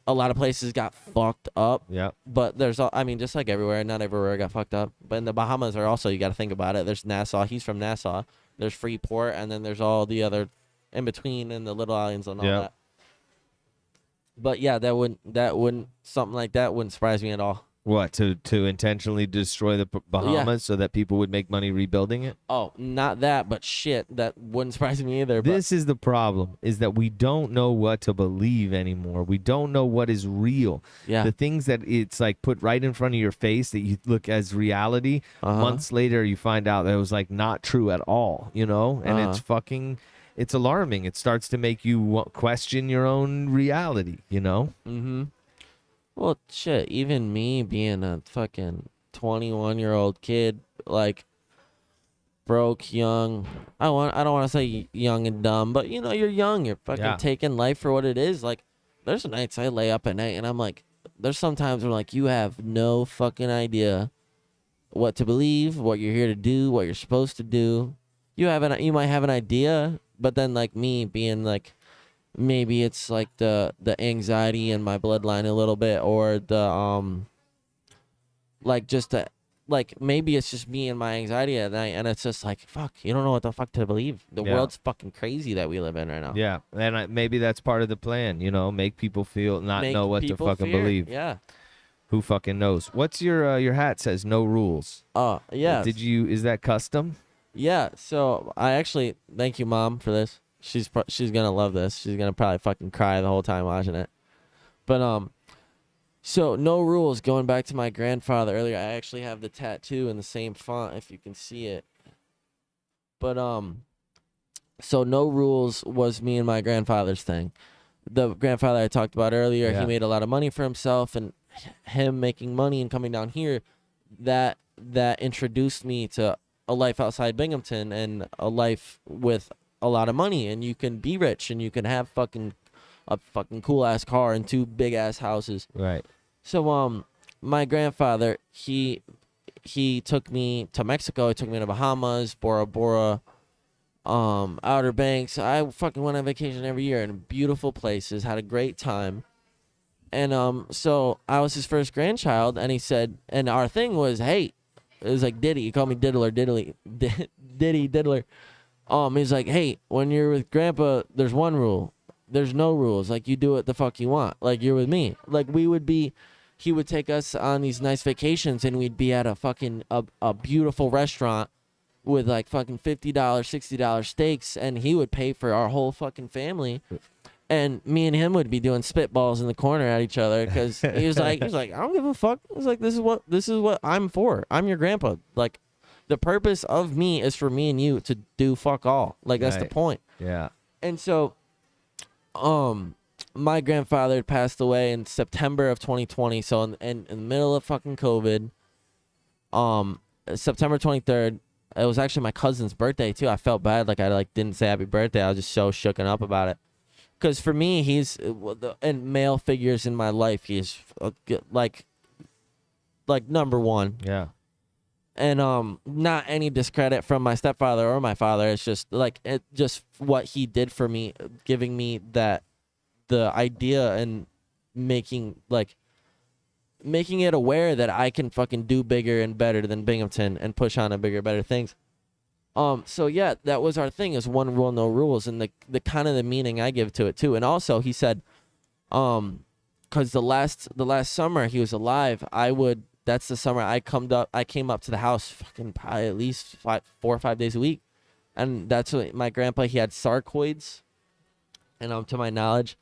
a lot of places got fucked up. Yeah. But just like everywhere, not everywhere got fucked up. But in the Bahamas are also, you got to think about it. There's Nassau. He's from Nassau. There's Freeport, and then there's all the other in between and the little islands and all that. But yeah, something like that wouldn't surprise me at all. What, to intentionally destroy the Bahamas so that people would make money rebuilding it? Oh, not that, but shit, that wouldn't surprise me either. This is the problem, is that we don't know what to believe anymore. We don't know what is real. Yeah. The things that it's like put right in front of your face that you look as reality, months later you find out that it was like not true at all, And it's fucking, it's alarming. It starts to make you question your own reality, Mm-hmm. Well, shit, even me being a fucking 21-year-old kid, like, broke, young. I don't want to say young and dumb, but you're young. You're fucking taking life for what it is. Like, there's nights I lay up at night and I'm like, there's some times where like you have no fucking idea what to believe, what you're here to do, what you're supposed to do. You might have an idea, but then like me being like, maybe it's like the anxiety in my bloodline a little bit, or maybe it's just me and my anxiety at night, and it's just like, fuck, you don't know what the fuck to believe. The world's fucking crazy that we live in right now. Yeah, and maybe that's part of the plan, make people know what to fucking believe. Yeah. Who fucking knows? What's your hat says no rules. Yeah. Is that custom? Yeah, so I actually, thank you, Mom, for this. She's gonna love this. She's gonna probably fucking cry the whole time watching it. But so no rules. Going back to my grandfather earlier, I actually have the tattoo in the same font if you can see it. But so no rules was me and my grandfather's thing. The grandfather I talked about earlier, he made a lot of money for himself, and him making money and coming down here, that introduced me to a life outside Binghamton and a life with a lot of money, and you can be rich and you can have a fucking cool ass car and 2 big ass houses. Right. So my grandfather, he took me to Mexico, he took me to Bahamas, Bora Bora, Outer Banks. I fucking went on vacation every year in beautiful places, had a great time. And so I was his first grandchild, and he said, and our thing was, hey, it was like Diddy, he called me Diddler, Diddy Diddler. He's like, hey, when you're with Grandpa, there's one rule. There's no rules. Like, you do what the fuck you want. Like, you're with me. Like, he would take us on these nice vacations, and we'd be at a fucking, a beautiful restaurant with, like, fucking $50, $60 steaks, and he would pay for our whole fucking family. And me and him would be doing spitballs in the corner at each other, because he was like, I don't give a fuck. He's like, this is what I'm for. I'm your grandpa. Like, the purpose of me is for me and you to do fuck all. Like, that's the point. Yeah. And so, my grandfather had passed away in September of 2020. So in the middle of fucking COVID, September 23rd, it was actually my cousin's birthday too. I felt bad. Like, I didn't say happy birthday. I was just so shooken up about it. Because for me, he's, and male figures in my life, he's like number one. Yeah. And not any discredit from my stepfather or my father. It's just like just what he did for me, giving me the idea and making it aware that I can fucking do bigger and better than Binghamton and push on to bigger, better things. So yeah, that was our thing, is one rule, no rules, and the kind of the meaning I give to it too. And also he said, because the last summer he was alive, that's the summer I came up to the house fucking probably at least 4 or 5 days a week. And that's what my grandpa, he had sarcoids. And to my knowledge,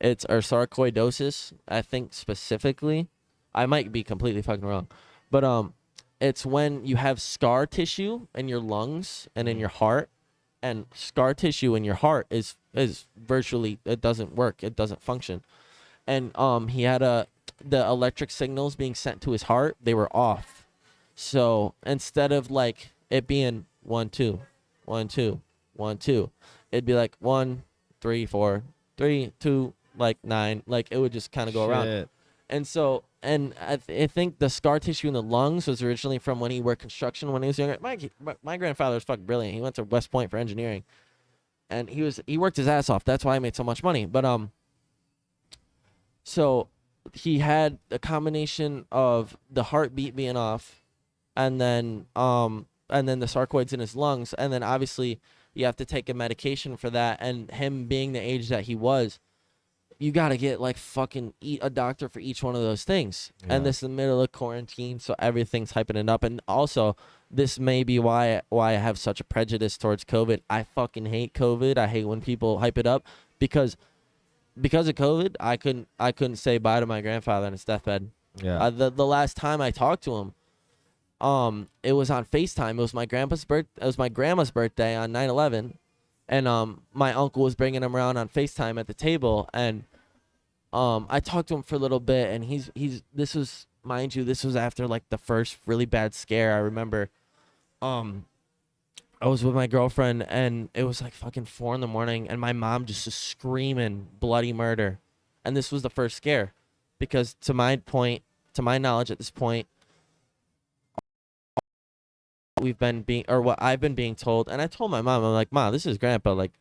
it's or sarcoidosis, I think specifically. I might be completely fucking wrong. But it's when you have scar tissue in your lungs and in your heart, and scar tissue in your heart is virtually, it doesn't work, it doesn't function. And he had the electric signals being sent to his heart, they were off. So instead of like it being 1 2 1 2 1 2, it'd be like 1 3 4 3 2 like 9, like it would just kind of go around. And so, and I think the scar tissue in the lungs was originally from when he worked construction when he was younger. My grandfather was fucking brilliant. He went to West Point for engineering, and he worked his ass off. That's why he made so much money. But so he had a combination of the heartbeat being off, and then the sarcoids in his lungs, and then obviously you have to take a medication for that. And him being the age that he was, you got to get like fucking a doctor for each one of those things. Yeah. And this is the middle of quarantine, so everything's hyping it up. And also, this may be why I have such a prejudice towards COVID. I fucking hate COVID. I hate when people hype it up because of COVID, I couldn't say bye to my grandfather on his deathbed. Yeah. The last time I talked to him, it was on FaceTime. It was my grandma's birthday on 9/11. And my uncle was bringing him around on FaceTime at the table, and I talked to him for a little bit, and this was, mind you, this was after like the first really bad scare. I remember I was with my girlfriend, and it was like fucking 4 a.m, and my mom just was screaming bloody murder. And this was the first scare, because to my knowledge at this point, what I've been being told, and I told my mom, I'm like, Ma, this is Grandpa. Like,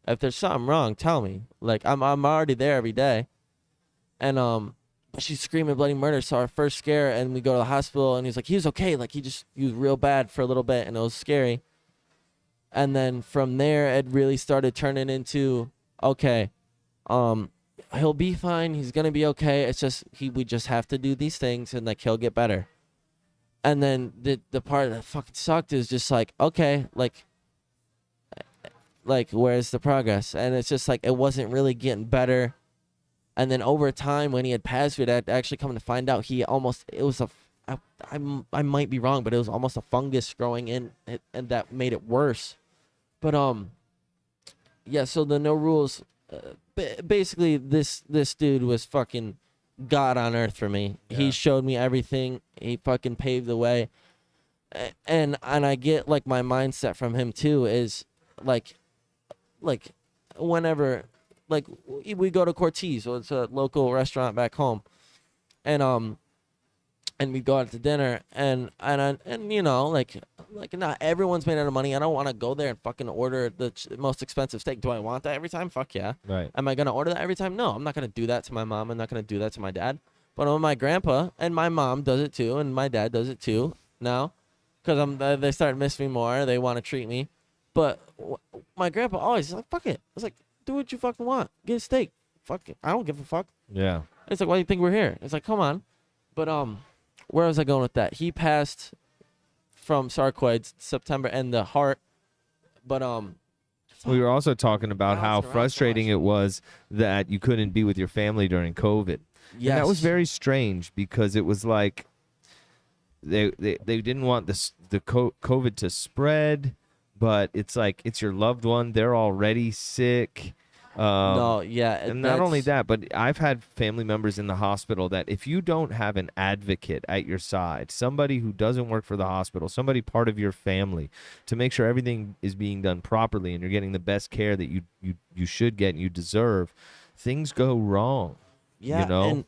if there's something wrong, tell me. Like, I'm already there every day. And she's screaming bloody murder. So our first scare, and we go to the hospital, and he's like, he was okay. Like, he was real bad for a little bit, and it was scary. And then from there, it really started turning into, okay, he'll be fine. He's gonna be okay. It's just we just have to do these things, and like he'll get better. And then the part that fucking sucked is just like, okay, like where's the progress? And it's just like it wasn't really getting better. And then over time, when he had passed, we'd actually come to find out I might be wrong, but it was almost a fungus growing in it, and that made it worse. But yeah. So the no rules, basically, this dude was fucking God on earth for me. Yeah. He showed me everything. He fucking paved the way. And I get like my mindset from him too is like whenever like we go to Cortez, so it's a local restaurant back home, and we go out to dinner, and you know, like not everyone's made out of money. I don't want to go there and fucking order the most expensive steak. Do I want that every time? Fuck yeah. Right. Am I gonna order that every time? No, I'm not gonna do that to my mom. I'm not gonna do that to my dad. But when my grandpa and my mom does it too, and my dad does it too now, because they start missing me more. They want to treat me, but my grandpa always is like, fuck it. It's like, do what you fucking want. Get a steak. Fuck it. I don't give a fuck. Yeah. It's like, why do you think we're here? It's like, come on. But where was I going with that? He passed from sarcoids September and the heart, but we were also talking about how frustrating it was that you couldn't be with your family during COVID. Yes. And that was very strange because it was like they didn't want the COVID to spread, but it's like it's your loved one. They're already sick. No, yeah. And not only that, but I've had family members in the hospital that if you don't have an advocate at your side, somebody who doesn't work for the hospital, somebody part of your family, to make sure everything is being done properly and you're getting the best care that you should get and you deserve, things go wrong. Yeah, you know? and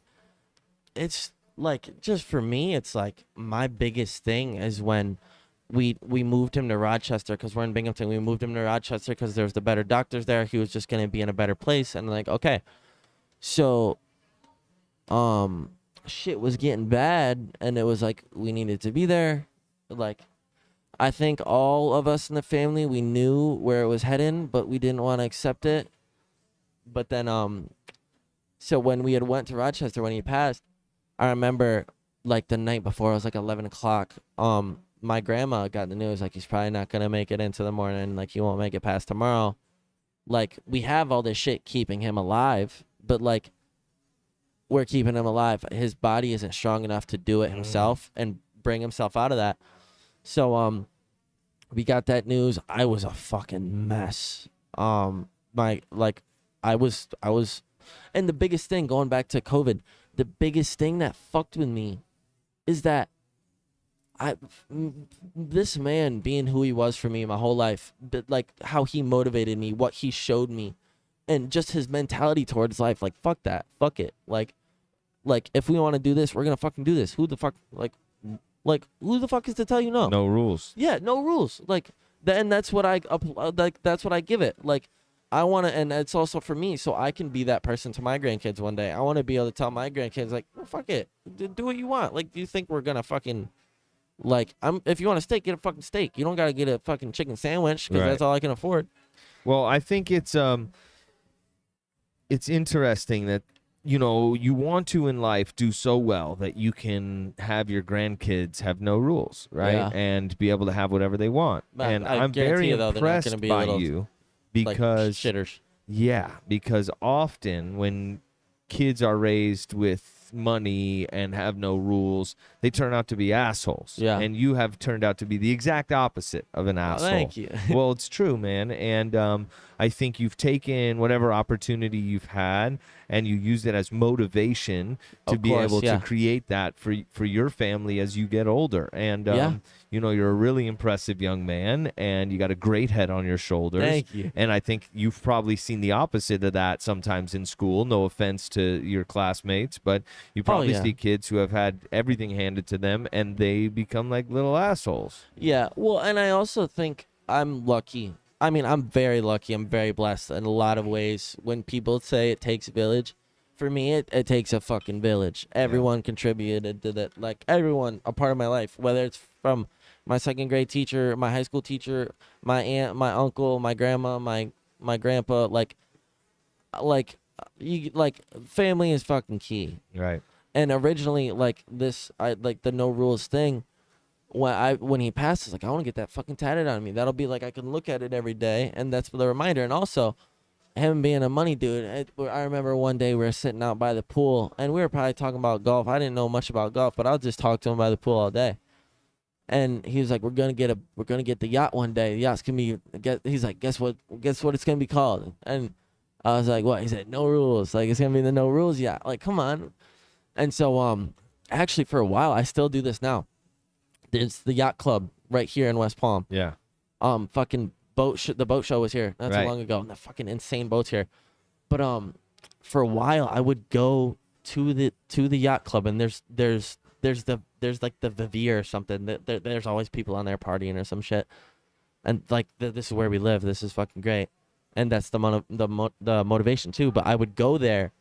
it's like just for me, it's like my biggest thing is when we moved him to Rochester because we're in Binghamton. We moved him to Rochester because there's the better doctors there. He was just gonna be in a better place, and like okay, so shit was getting bad, and it was like we needed to be there. Like I think all of us in the family, we knew where it was heading, but we didn't want to accept it. But then so when we had went to Rochester when he passed, I remember like the night before, it was like 11 o'clock. My grandma got the news like he's probably not gonna make it into the morning, like he won't make it past tomorrow. Like we have all this shit keeping him alive, but like we're keeping him alive. His body isn't strong enough to do it himself and bring himself out of that. So we got that news. I was a fucking mess. My like I was and the biggest thing going back to COVID, the biggest thing that fucked with me is that this man being who he was for me my whole life, but like how he motivated me, what he showed me, and just his mentality towards life, like fuck that, fuck it, like if we want to do this, we're gonna fucking do this. Who the fuck like who the fuck is to tell you no? No rules. Yeah, no rules. Like then that's what I like. That's what I give it. Like I want to, and it's also for me, so I can be that person to my grandkids one day. I want to be able to tell my grandkids like, well, fuck it, do what you want. Like, do you think we're gonna fucking like if you want a steak, get a fucking steak. You don't gotta get a fucking chicken sandwich because that's all I can afford. Well, I think it's interesting that you want to in life do so well that you can have your grandkids have no rules, right? Yeah. And be able to have whatever they want. But and I I'm very guarantee you, though, they're not impressed gonna be by little, you like, because shitters. Yeah, because often when kids are raised with money and have no rules, they turn out to be assholes. Yeah. And you have turned out to be the exact opposite of an asshole. Thank you. Well, it's true, man. And I think you've taken whatever opportunity you've had and you use it as motivation to be able to create that for your family as you get older. And you're a really impressive young man, and you got a great head on your shoulders. Thank you. And I think you've probably seen the opposite of that sometimes in school. No offense to your classmates, but you probably see kids who have had everything handed to them, and they become like little assholes. Yeah, well, and I also think I'm lucky. I mean, I'm very lucky. I'm very blessed in a lot of ways. When people say it takes a village, for me, it takes a fucking village. Everyone contributed to that. Like, everyone, a part of my life, whether it's from my second grade teacher, my high school teacher, my aunt, my uncle, my grandma, my grandpa, family is fucking key. Right. And originally, the no rules thing, when he passes, like, I want to get that fucking tatted on me. That'll be like I can look at it every day, and that's the reminder. And also, him being a money dude, I remember one day we were sitting out by the pool, and we were probably talking about golf. I didn't know much about golf, but I'll just talk to him by the pool all day. And he was like, we're gonna get the yacht one day. The yacht's gonna be. He's like, guess what it's gonna be called? And I was like, what? He said, no rules. Like, it's gonna be the no rules yacht. Like, come on. And so actually for a while, I still do this now. There's the yacht club right here in West Palm. Yeah. Fucking the boat show was here not too long ago, and the fucking insane boats here. But for a while I would go to the yacht club, and there's like the Vivier or something. There's always people on there partying or some shit. And like this is where we live. This is fucking great, and that's the motivation too. But I would go there,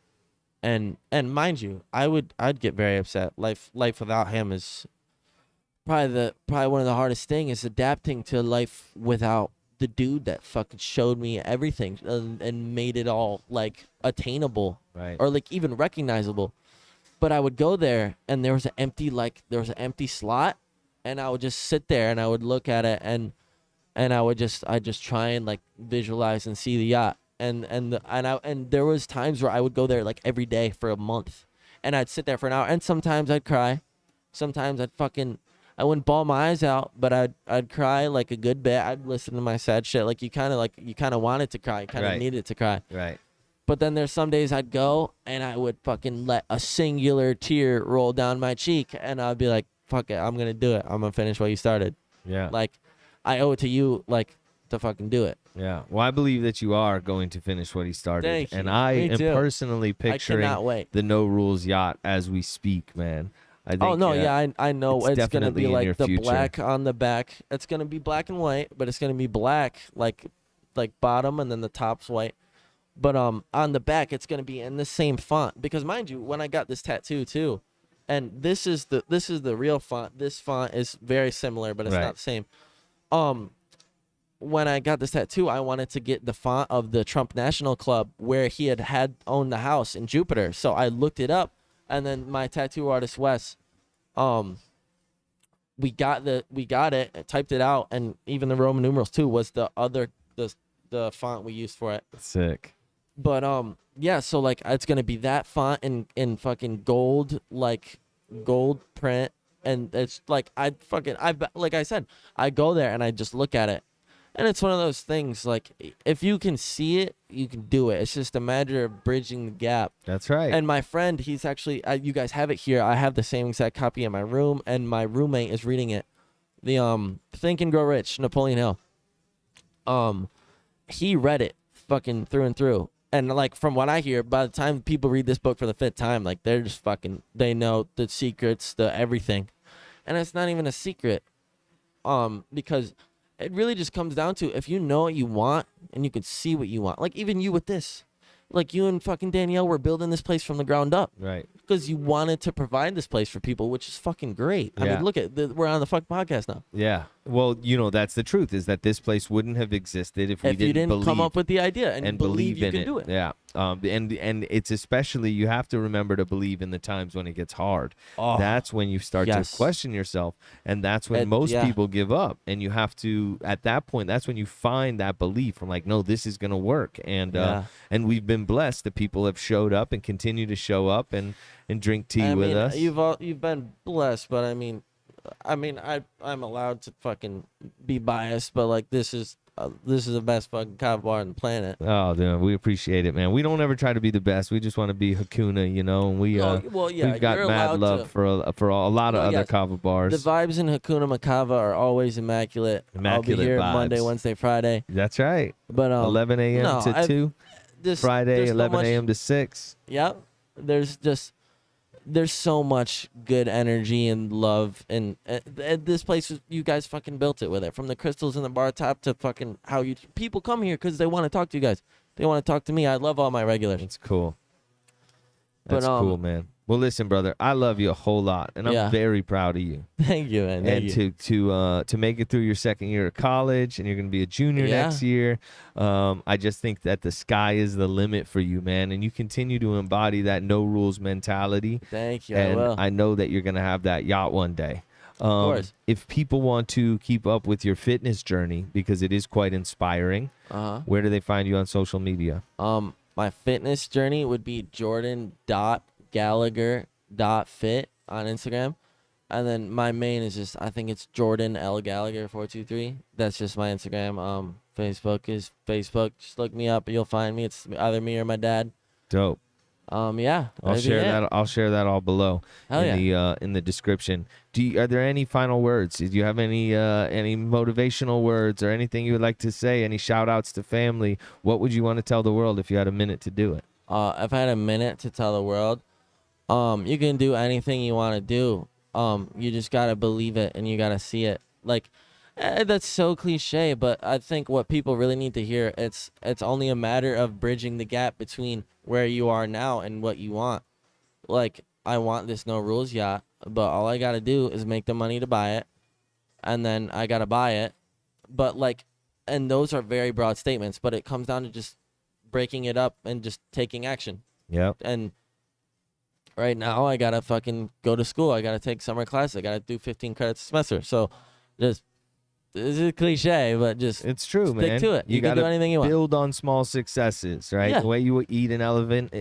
and mind you, I'd get very upset. Life without him is probably one of the hardest thing is adapting to life without the dude that fucking showed me everything and made it all like attainable, right, or like even recognizable. But I would go there, and there was an empty slot, and I would just sit there and I would look at it, and I'd just try and like visualize and see the yacht, and there was times where I would go there like every day for a month, and I'd sit there for an hour, and sometimes I'd cry, sometimes I wouldn't bawl my eyes out, but I'd cry like a good bit. I'd listen to my sad shit. Like you kind of wanted to cry, you kind of needed to cry. Right. But then there's some days I'd go and I would fucking let a singular tear roll down my cheek, and I'd be like, fuck it, I'm gonna do it. I'm gonna finish what you started. Yeah. Like, I owe it to you, like, to fucking do it. Yeah. Well, I believe that you are going to finish what he started. Thank you. And I Me am too. personally picturing I cannot wait. the No Rules yacht as we speak, man. I think, Oh no, yeah, I know it's it's gonna definitely be in like your the future. black on the back. It's gonna be black and white, but it's gonna be black like bottom and then the top's white. But on the back it's gonna be in the same font because mind you, when I got this tattoo too, and this is the real font. This font is very similar, but it's Right. not the same. When I got this tattoo, I wanted to get the font of the Trump National Club where he had owned the house in Jupiter. So I looked it up, and then my tattoo artist Wes, we got it, typed it out, and even the Roman numerals too was the font we used for it. Sick. But yeah, so like it's gonna be that font in fucking gold, like gold print, and it's like like I said, I go there and I just look at it. And it's one of those things, like, if you can see it, you can do it. It's just a matter of bridging the gap. That's right. And my friend, he's actually, you guys have it here. I have the same exact copy in my room, and my roommate is reading it. The Think and Grow Rich, Napoleon Hill. He read it fucking through and through. And, like, from what I hear, by the time people read this book for the 5th time, like, they're just fucking, they know the secrets, the everything. And it's not even a secret. Because it really just comes down to if you know what you want and you can see what you want. Like even you with this. Like you and fucking Danielle were building this place from the ground up. Right. Because you wanted to provide this place for people, which is fucking great. I Yeah. mean, look at we're on the fucking podcast now. Yeah. Well, that's the truth is that this place wouldn't have existed if we If you didn't believe come up with the idea and believe you in can it. do it. Yeah. And it's especially you have to remember to believe in the times when it gets hard. Oh, That's when you start yes. to question yourself, and that's when most yeah. people give up. And you have to at that point. That's when you find that belief from like, no, this is gonna work. And and we've been blessed that people have showed up and continue to show up and drink tea with us. You've been blessed, but I mean, I'm allowed to fucking be biased, but like this is the best fucking kava bar on the planet. Oh, dude, we appreciate it, man. We don't ever try to be the best. We just want to be Hakuna, and we we've got you're mad allowed love to. for a lot of other yes. kava bars. The vibes in Hakuna Makava are always immaculate. Immaculate I'll be here vibes. Monday, Wednesday, Friday. That's right. But 11 a.m. no, to 2. Friday, there's so 11 much- a.m. to 6. Yep. There's so much good energy and love, and this place you guys fucking built it with it, from the crystals in the bar top to fucking how people come here because they want to talk to you guys. They want to talk to me. I love all my regulars. It's cool. But, That's cool, man. Well, listen, brother, I love you a whole lot, and I'm Yeah. very proud of you. Thank you, man. Thank you. And to make it through your second year of college, and you're going to be a junior Yeah. next year, I just think that the sky is the limit for you, man. And you continue to embody that no rules mentality. Thank you. And I will. I know that you're going to have that yacht one day. Of course. If people want to keep up with your fitness journey, because it is quite inspiring, where do they find you on social media? My fitness journey would be jordan.gallagher.fit on Instagram. And then my main is just, I think it's Jordan L. Gallagher 423. That's just my Instagram. Facebook is Facebook. Just look me up. You'll find me. It's either me or my dad. Dope. Yeah. I'll share that. I'll share that all below in the description. Are there any final words? Do you have any motivational words or anything you would like to say? Any shout outs to family? What would you want to tell the world if you had a minute to do it? If I had a minute to tell the world, you can do anything you want to do. You just gotta believe it and you gotta see it. Like, that's so cliche, but I think what people really need to hear, it's only a matter of bridging the gap between where you are now and what you want. Like, I want this no rules yacht, but all I gotta do is make the money to buy it, and then I gotta buy it. But like, and those are very broad statements, but it comes down to just breaking it up and just taking action. Yep. And right now I gotta fucking go to school. I gotta take summer classes. I gotta do 15 credits a semester. So just, this is cliche, but just It's true, stick man. to it. You can gotta do anything you want. build on small successes, right? Yeah. The way you eat an elephant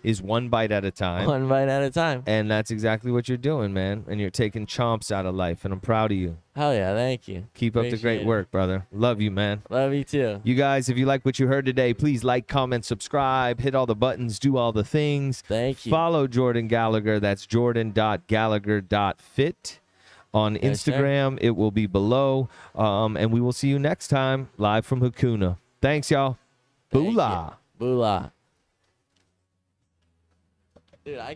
is one bite at a time. One bite at a time. And that's exactly what you're doing, man. And you're taking chomps out of life, and I'm proud of you. Hell yeah, thank you. Keep up the Appreciate great it. work, brother. Love you, man. Love you too. You guys, if you like what you heard today, please like, comment, subscribe, hit all the buttons, do all the things. Thank you. Follow Jordan Gallagher. That's jordan.gallagher.fit. On Yes, sir. Instagram, it will be below. And we will see you next time live from Hakuna. Thanks, y'all. Thank you. Boolah. Boolah. Dude, I